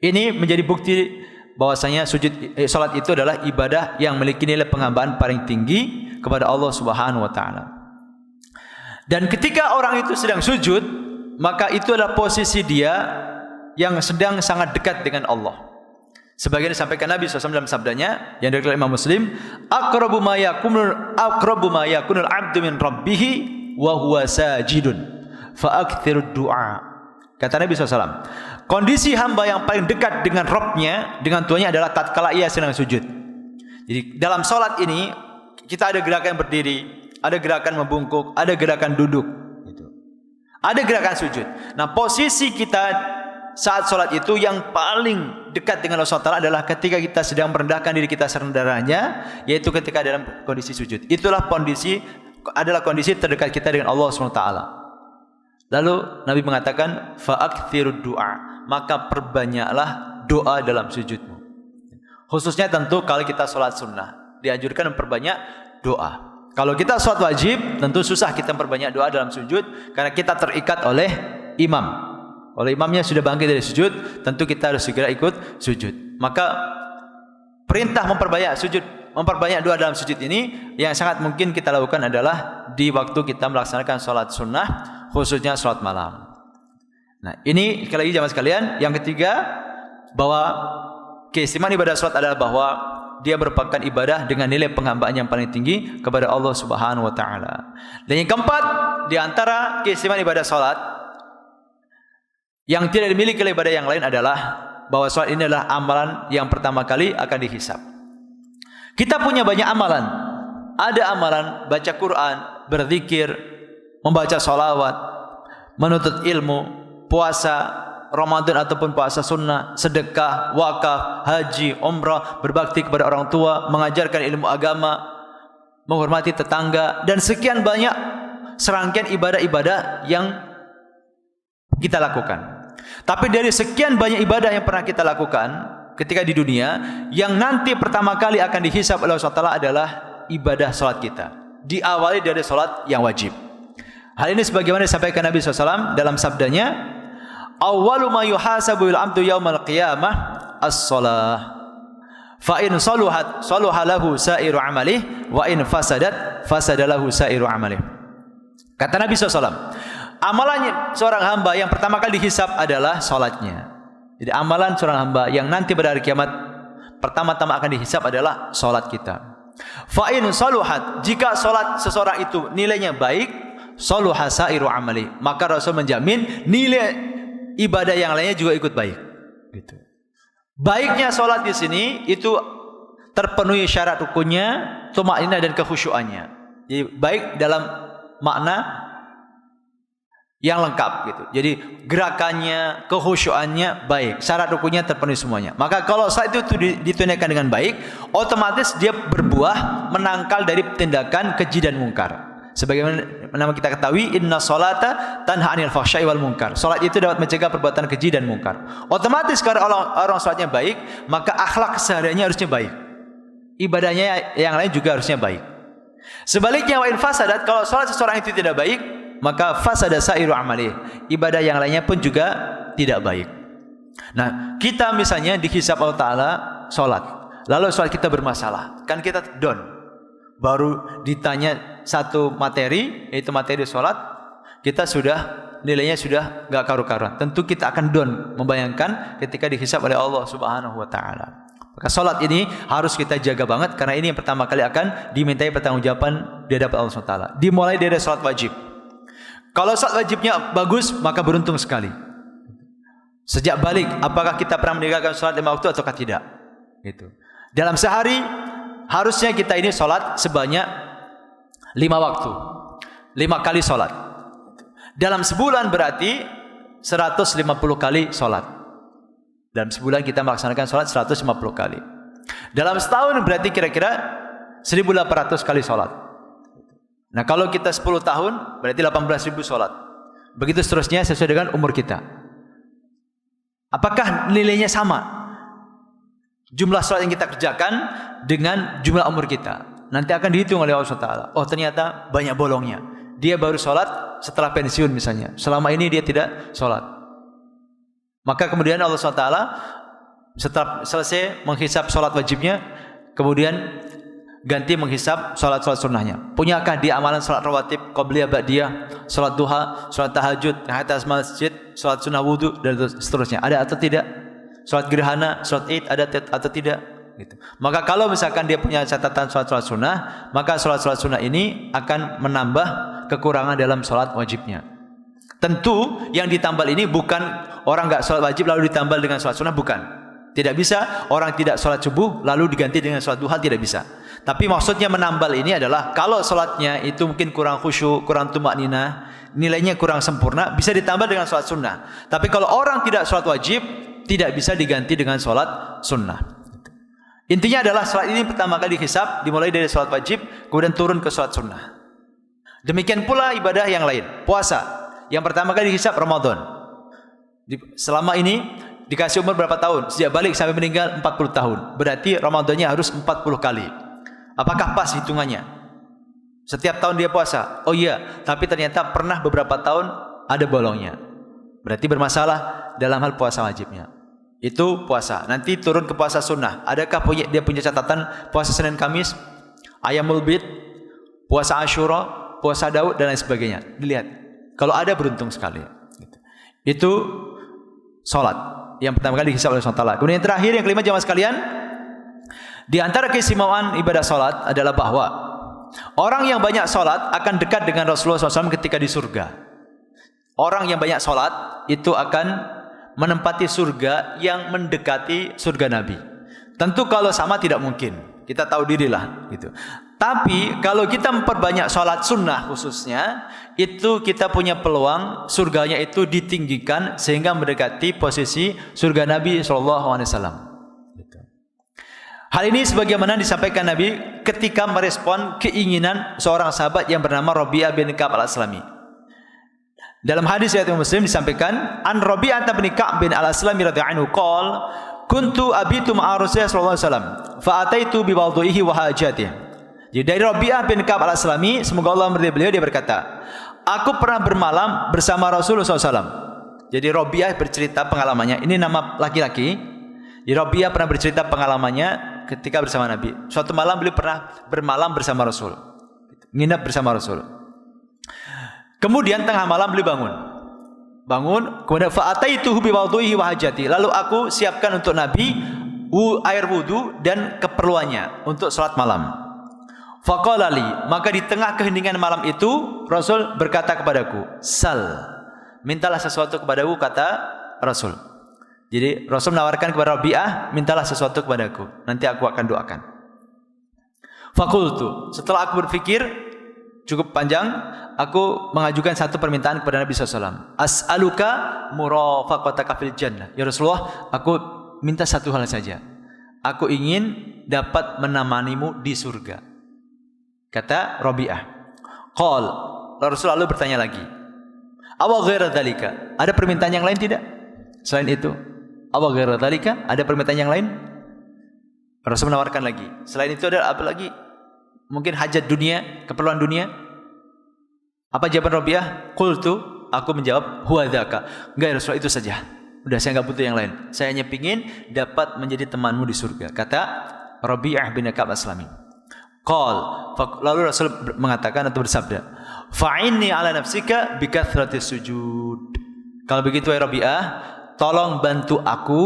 Ini menjadi bukti bahwasanya salat itu adalah ibadah yang memiliki nilai penghambaan paling tinggi kepada Allah Subhanahu wa taala. Dan ketika orang itu sedang sujud, maka itu adalah posisi dia yang sedang sangat dekat dengan Allah. Sebagaimana disampaikan Nabi SAW dalam sabdanya yang diriwayatkan Imam Muslim, aqrabu ma yakunul 'abdu min rabbih wa huwa sajidun fa aktsirud du'a. Kata Nabi SAW, kondisi hamba yang paling dekat dengan Rabbnya, dengan Tuhannya adalah tatkala ia sedang sujud. Jadi dalam salat ini kita ada gerakan berdiri, ada gerakan membungkuk, ada gerakan duduk, gitu. Ada gerakan sujud. Nah, posisi kita saat sholat itu yang paling dekat dengan Allah SWT adalah ketika kita sedang merendahkan diri kita serendah-rendahnya, yaitu ketika dalam kondisi sujud. Itulah kondisi terdekat kita dengan Allah SWT. Lalu Nabi mengatakan, fa'akthirud du'a, maka perbanyaklah doa dalam sujudmu. Khususnya tentu kalau kita sholat sunnah, dianjurkan memperbanyak doa. Kalau kita sholat wajib, tentu susah kita memperbanyak doa dalam sujud, karena kita terikat oleh imam. Kalau imamnya sudah bangkit dari sujud, tentu kita harus segera ikut sujud. Maka perintah memperbanyak doa dalam sujud ini yang sangat mungkin kita lakukan adalah di waktu kita melaksanakan sholat sunnah, khususnya sholat malam. Nah, ini sekali lagi jamaah sekalian, yang ketiga, bahwa keistimewaan ibadah sholat adalah bahwa dia merupakan ibadah dengan nilai penghambaan yang paling tinggi kepada Allah Subhanahu wa taala. Dan yang keempat, di antara keistimewaan ibadah sholat yang tidak dimiliki oleh ibadah yang lain adalah bahwa sholat ini adalah amalan yang pertama kali akan dihisab. Kita punya banyak amalan. Ada amalan baca Quran, berzikir, membaca sholawat, menuntut ilmu, puasa, Ramadan ataupun puasa sunnah, sedekah, wakaf, haji, umrah, berbakti kepada orang tua, mengajarkan ilmu agama, menghormati tetangga, dan sekian banyak serangkaian ibadah-ibadah yang kita lakukan. Tapi dari sekian banyak ibadah yang pernah kita lakukan ketika di dunia, yang nanti pertama kali akan dihisab oleh Allah SWT adalah ibadah salat kita. Diawali dari salat yang wajib. Hal ini sebagaimana disampaikan Nabi SAW dalam sabdanya, awwalu ma yuhasabu al-'abdu yaumal qiyamah as-shalah. Fa in saluhat saluha lahu sa'iru 'amalihi wa in fasadat fasada lahu sa'iru 'amalihi. Kata Nabi SAW, amalannya seorang hamba yang pertama kali dihisab adalah salatnya. Jadi amalan seorang hamba yang nanti pada hari kiamat pertama-tama akan dihisab adalah salat kita. Fa in saluhat, jika salat seseorang itu nilainya baik, saluha sa'iru amali, maka Rasul menjamin nilai ibadah yang lainnya juga ikut baik. Gitu. Baiknya salat di sini itu terpenuhi syarat rukunnya, tumaninah dan kekhusyuannya. Jadi baik dalam makna yang lengkap gitu. Jadi gerakannya, kekhusyuannya baik, syarat rukunnya terpenuhi semuanya. Maka kalau saat itu ditunaikan dengan baik, otomatis dia berbuah menangkal dari tindakan keji dan mungkar. Sebagaimana kita ketahui, inna sholata tanha 'anil fahsya'i wal munkar. Salat itu dapat mencegah perbuatan keji dan mungkar. Otomatis kalau orang salatnya baik, maka akhlak kesehariannya harusnya baik. Ibadahnya yang lain juga harusnya baik. Sebaliknya wa in fasadat, kalau salat seseorang itu tidak baik, maka fasada sa'iru amali, ibadah yang lainnya pun juga tidak baik. Nah, kita misalnya dihisab Allah Ta'ala salat, lalu salat kita bermasalah, kan kita down. Baru ditanya satu materi, yaitu materi salat, kita sudah nilainya sudah enggak karu-karuan. Tentu kita akan down membayangkan ketika dihisab oleh Allah Subhanahu wa taala. Maka salat ini harus kita jaga banget, karena ini yang pertama kali akan dimintai pertanggungjawaban di hadapan Allah Subhanahu wa taala. Dimulai dari salat wajib. Kalau salat wajibnya bagus, maka beruntung sekali. Sejak balik, apakah kita pernah meninggalkan salat 5 waktu ataukah tidak? Gitu. Dalam sehari harusnya kita ini salat sebanyak 5 waktu. 5 kali salat. Dalam sebulan berarti 150 kali salat. Dalam sebulan kita melaksanakan salat 150 kali. Dalam setahun berarti kira-kira 1800 kali salat. Nah, kalau kita 10 tahun berarti 18.000 salat. Begitu seterusnya sesuai dengan umur kita. Apakah nilainya sama? Jumlah salat yang kita kerjakan dengan jumlah umur kita. Nanti akan dihitung oleh Allah SWT. Oh, ternyata banyak bolongnya. Dia baru salat setelah pensiun misalnya. Selama ini dia tidak salat. Maka kemudian Allah SWT setelah selesai menghisab salat wajibnya, kemudian ganti menghisab salat-salat sunnahnya. Punyakah dia amalan salat rawatib, qabliyah, ba'diyah, salat duha, salat tahajud, tahiyatul masjid, salat sunnah wudu dan seterusnya? Ada atau tidak? Salat gerhana, salat Id ada atau tidak? Gitu. Maka kalau misalkan dia punya catatan salat-salat sunnah, maka salat-salat sunnah ini akan menambah kekurangan dalam salat wajibnya. Tentu yang ditambal ini bukan orang enggak salat wajib lalu ditambal dengan salat sunnah, bukan. Tidak bisa orang tidak salat subuh lalu diganti dengan salat duha, tidak bisa. Tapi maksudnya menambal ini adalah kalau salatnya itu mungkin kurang khusyuk, kurang tumakninah, nilainya kurang sempurna, bisa ditambah dengan salat sunnah. Tapi kalau orang tidak salat wajib, tidak bisa diganti dengan salat sunnah. Intinya adalah salat ini pertama kali dihisab, dimulai dari salat wajib, kemudian turun ke salat sunnah. Demikian pula ibadah yang lain. Puasa, yang pertama kali dihisab Ramadan. Selama ini dikasih umur berapa tahun? Sejak balik sampai meninggal 40 tahun. Berarti Ramadannya harus 40 kali. Apakah pas hitungannya? Setiap tahun dia puasa? Oh iya, tapi ternyata pernah beberapa tahun ada bolongnya. Berarti bermasalah dalam hal puasa wajibnya. Itu puasa. Nanti turun ke puasa sunnah. Adakah dia punya catatan puasa Senin Kamis, Ayyamul Bid, puasa Asyura, puasa Daud dan lain sebagainya? Dilihat. Kalau ada beruntung sekali. Itu salat yang pertama kali dihisab oleh Allah. Kemudian yang terakhir, yang kelima jamaah sekalian, di antara keistimewaan ibadah salat adalah bahwa orang yang banyak salat akan dekat dengan Rasulullah SAW ketika di surga. Orang yang banyak salat itu akan menempati surga yang mendekati surga Nabi. Tentu kalau sama tidak mungkin. Kita tahu dirilah gitu. Tapi kalau kita memperbanyak sholat sunnah khususnya, itu kita punya peluang surganya itu ditinggikan sehingga mendekati posisi surga Nabi SAW. Gitu. Hal ini sebagaimana disampaikan Nabi ketika merespon keinginan seorang sahabat yang bernama Rabi'ah bin Ka'ab al-Aslami. Dalam hadis riwayat Muslim disampaikan, an Rabi'ah bin Ka'ab bin al-Aslami radhiyallahu anhu qala kuntu abitu ma'a Rasulullah sallallahu alaihi wasallam fa ataitu bi wadhihi wa hajatihi. Jadi dari Rabi'ah bin Ka'ab al-Aslami, semoga Allah meridai beliau, dia berkata, aku pernah bermalam bersama Rasulullah SAW. Jadi Rabi'ah bercerita pengalamannya, ini nama laki-laki. Jadi Rabi'ah pernah bercerita pengalamannya ketika bersama Nabi. Suatu malam beliau pernah bermalam bersama Rasul, nginap bersama Rasul. Kemudian tengah malam beliau bangun, kemudian fa'ataituhu bi wadhihi wa hajati. Lalu aku siapkan untuk Nabi air wudu dan keperluannya untuk salat malam. Faqala li, maka di tengah keheningan malam itu Rasul berkata kepadaku, sal, mintalah sesuatu kepadaku, kata Rasul. Jadi Rasul menawarkan kepada Rabi'ah, mintalah sesuatu kepadaku, nanti aku akan doakan. Faqultu, setelah aku berpikir cukup panjang, aku mengajukan satu permintaan kepada Nabi SAW. As'aluka murafaqataka fil jannah. Ya Rasulullah, aku minta satu hal saja. Aku ingin dapat menemanimu di surga. Kata Rabi'ah. Qal, Rasul lalu bertanya lagi. Awa ghaira dzalika? Ada permintaan yang lain tidak? Selain itu, awa ghaira dzalika? Ada permintaan yang lain? Rasul menawarkan lagi. Selain itu ada apa lagi? Mungkin hajat dunia, keperluan dunia. Apa jawaban Rabi'ah? Qultu, aku menjawab, huwa dzaka. Enggak ya Rasulullah, itu saja. Udah, saya enggak butuh yang lain. Saya hanya ingin dapat menjadi temanmu di surga. Kata Rabi'ah bin Ka'ab al-Aslami. Qal, lalu Rasul mengatakan atau bersabda, fa'inni ala nafsika bi kathratis sujud. Kalau begitu ya Rabi'ah, tolong bantu aku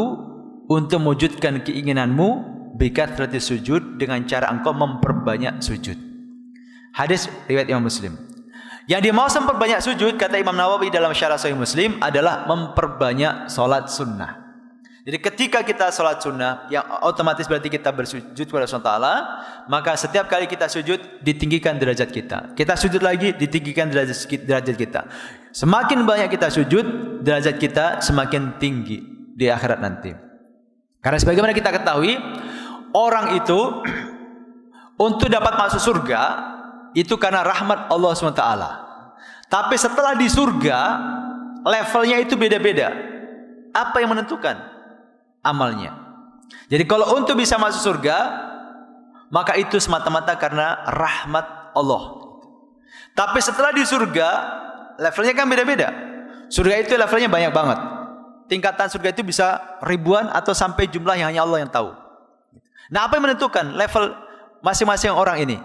untuk mewujudkan keinginanmu bi kathratis sujud, dengan cara engkau memperbanyak sujud. Hadis riwayat Imam Muslim. Yang dimaksud memperbanyak sujud, kata Imam Nawawi dalam Syarah Sahih Muslim, adalah memperbanyak salat sunnah. Jadi ketika kita salat sunnah, yang otomatis berarti kita bersujud kepada Allah SWT, maka setiap kali kita sujud, ditinggikan derajat kita. Kita sujud lagi, ditinggikan derajat kita. Semakin banyak kita sujud, derajat kita semakin tinggi di akhirat nanti. Karena sebagaimana kita ketahui, orang itu untuk dapat masuk surga itu karena rahmat Allah SWT. Tapi setelah di surga, levelnya itu beda-beda. Apa yang menentukan? Amalnya. Jadi kalau untuk bisa masuk surga, maka itu semata-mata karena rahmat Allah. Tapi setelah di surga, levelnya kan beda-beda. Surga itu levelnya banyak banget. Tingkatan surga itu bisa ribuan atau sampai jumlah yang hanya Allah yang tahu. Nah, apa yang menentukan level masing-masing orang ini?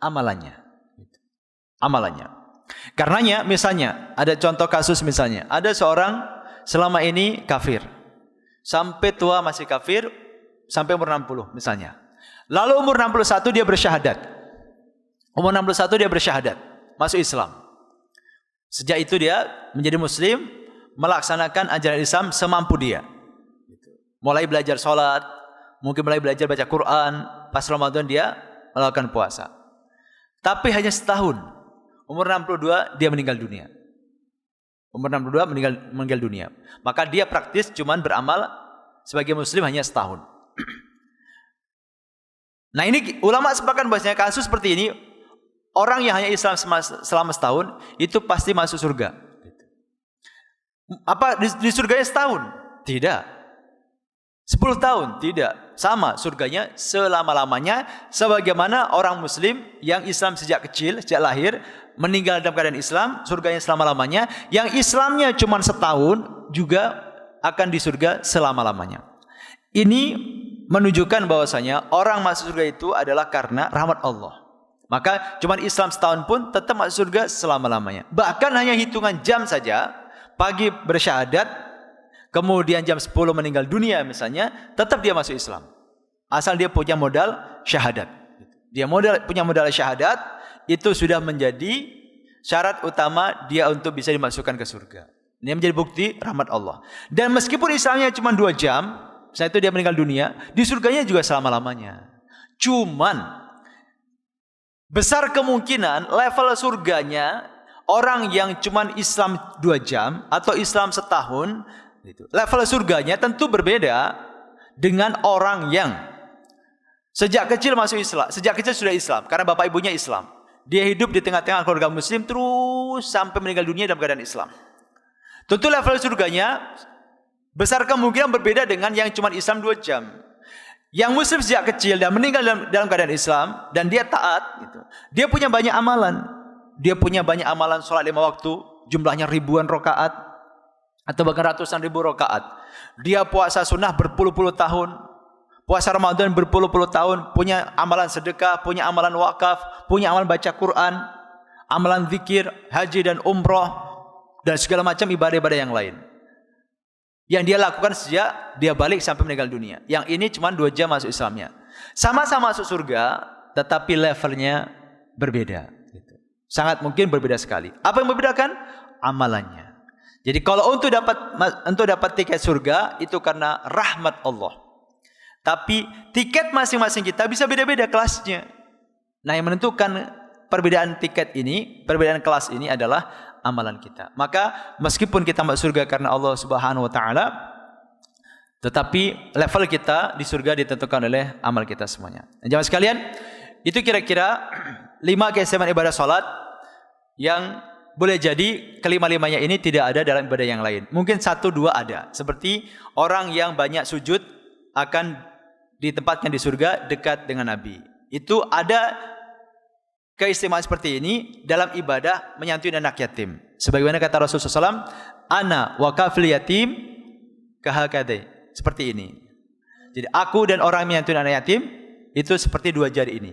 Amalannya. Amalannya. Karenanya misalnya ada contoh kasus, misalnya ada seorang selama ini kafir, sampai tua masih kafir, sampai umur 60 misalnya. Lalu umur 61 dia bersyahadat. Umur 61 dia bersyahadat, masuk Islam. Sejak itu dia menjadi muslim, melaksanakan ajaran Islam semampu dia. Mulai belajar sholat, mungkin mulai belajar baca Quran, pas Ramadan dia melakukan puasa. Tapi hanya setahun, umur 62 dia meninggal dunia. Umur 62 meninggal dunia. Maka dia praktis cuman beramal sebagai muslim hanya setahun. Nah, ini ulama sepakat bahwasanya kasus seperti ini, orang yang hanya Islam selama setahun itu pasti masuk surga. Apa di surganya setahun? Tidak. 10 tahun? Tidak. Sama, surganya selama-lamanya, sebagaimana orang muslim yang Islam sejak kecil, sejak lahir, meninggal dalam keadaan Islam, surganya selama-lamanya. Yang Islamnya cuma setahun juga akan di surga selama-lamanya. Ini menunjukkan bahwasanya orang masuk surga itu adalah karena rahmat Allah. Maka cuma Islam setahun pun tetap masuk surga selama-lamanya. Bahkan hanya hitungan jam saja, pagi bersyahadat, kemudian jam 10 meninggal dunia misalnya, tetap dia masuk Islam. Asal dia punya modal syahadat. Dia punya modal syahadat, itu sudah menjadi syarat utama dia untuk bisa dimasukkan ke surga. Ini menjadi bukti rahmat Allah. Dan meskipun Islamnya cuma 2 jam, setelah itu dia meninggal dunia, di surganya juga selama-lamanya. Cuman besar kemungkinan level surganya orang yang cuman Islam 2 jam atau Islam setahun, level surganya tentu berbeda dengan orang yang sejak kecil masuk Islam, sejak kecil sudah Islam karena bapak ibunya Islam. Dia hidup di tengah-tengah keluarga muslim terus sampai meninggal dunia dalam keadaan Islam. Tentu level surganya besar kemungkinan berbeda dengan yang cuma Islam 2 jam. Yang muslim sejak kecil dan meninggal dalam keadaan Islam dan dia taat, gitu. Dia punya banyak amalan. Dia punya banyak amalan sholat 5 waktu, jumlahnya ribuan rakaat atau bahkan ratusan ribu rakaat. Dia puasa sunnah berpuluh-puluh tahun, puasa Ramadan berpuluh-puluh tahun, punya amalan sedekah, punya amalan wakaf, punya amalan baca Quran, amalan zikir, haji dan umroh dan segala macam ibadah-ibadah yang lain. Yang dia lakukan sejak dia balik sampai meninggal dunia. Yang ini cuma 2 jam masuk Islamnya. Sama-sama masuk surga, tetapi levelnya berbeda. Sangat mungkin berbeda sekali. Apa yang membedakan? Amalannya. Jadi kalau untuk dapat tiket surga itu karena rahmat Allah. Tapi tiket masing-masing kita bisa beda-beda kelasnya. Nah, yang menentukan perbedaan tiket ini, perbedaan kelas ini adalah amalan kita. Maka meskipun kita masuk surga karena Allah Subhanahu wa taala, tetapi level kita di surga ditentukan oleh amal kita semuanya. Jemaah sekalian, itu kira-kira 5 keistimewaan ibadah salat yang boleh jadi kelima-limanya ini tidak ada dalam ibadah yang lain. Mungkin 1-2 ada. Seperti orang yang banyak sujud akan ditempatkan di surga dekat dengan Nabi. Itu ada keistimewaan seperti ini dalam ibadah menyantuni anak yatim. Sebagaimana kata Rasulullah SAW, ana wa kafil yatim kahakadai. Seperti ini. Jadi aku dan orang yang menyantuni anak yatim itu seperti 2 jari ini.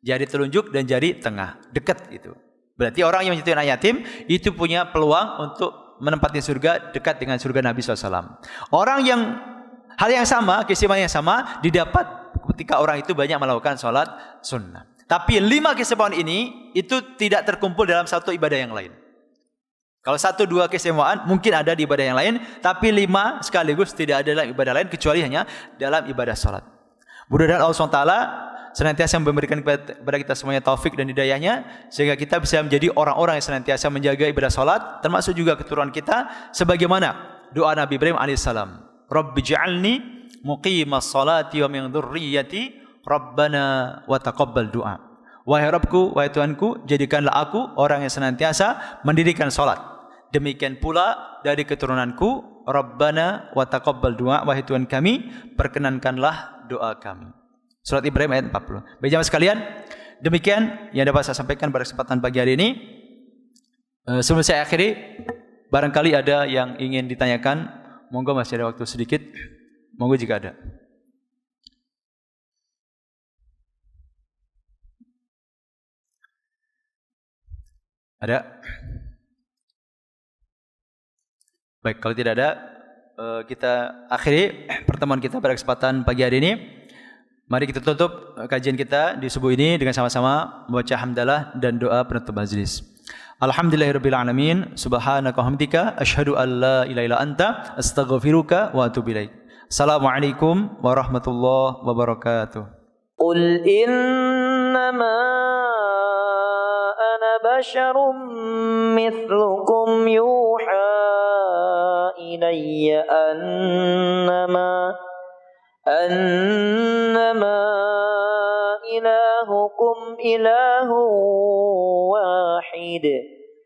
Jari telunjuk dan jari tengah. Dekat itu. Berarti orang yang menyantuni anak yatim itu punya peluang untuk menempati surga dekat dengan surga Nabi SAW. Orang yang hal yang sama, keistimewaan yang sama didapat ketika orang itu banyak melakukan sholat sunnah. Tapi 5 keistimewaan ini itu tidak terkumpul dalam satu ibadah yang lain. Kalau 1-2 keistimewaan mungkin ada di ibadah yang lain, tapi 5 sekaligus tidak ada dalam ibadah lain kecuali hanya dalam ibadah salat. Mudah-mudahan Allah SWT senantiasa memberikan kepada kita semuanya taufik dan hidayahnya sehingga kita bisa menjadi orang-orang yang senantiasa menjaga ibadah salat, termasuk juga keturunan kita sebagaimana doa Nabi Ibrahim alaihissalam. Rabbij'alni muqimas salati wa min dzurriyyati Rabbana wa taqabbal du'a. Wahai Rabbku, wahai Tuhanku, jadikanlah aku orang yang senantiasa mendirikan salat. Demikian pula dari keturunanku, Rabbana wa taqabbal du'a, wahai Tuhan kami, perkenankanlah doa kami. Surat Ibrahim ayat 40. Baik jemaah sekalian, demikian yang dapat saya sampaikan pada kesempatan pagi hari ini. Sebelum saya akhiri, barangkali ada yang ingin ditanyakan, monggo masih ada waktu sedikit. Monggo jika ada. Ada? Baik, kalau tidak ada, kita akhiri pertemuan kita pada kesempatan pagi hari ini. Mari kita tutup kajian kita di subuh ini dengan sama-sama membaca hamdalah dan doa penutup majelis. Alhamdulillahirabbil alamin, subhanaka hamdika asyhadu an la ilaha illa anta astaghfiruka wa atubu ilaik. Assalamualaikum warahmatullahi wabarakatuh. Qul innama بشر مثلكم يوحى إلي أنما إلهكم إله واحد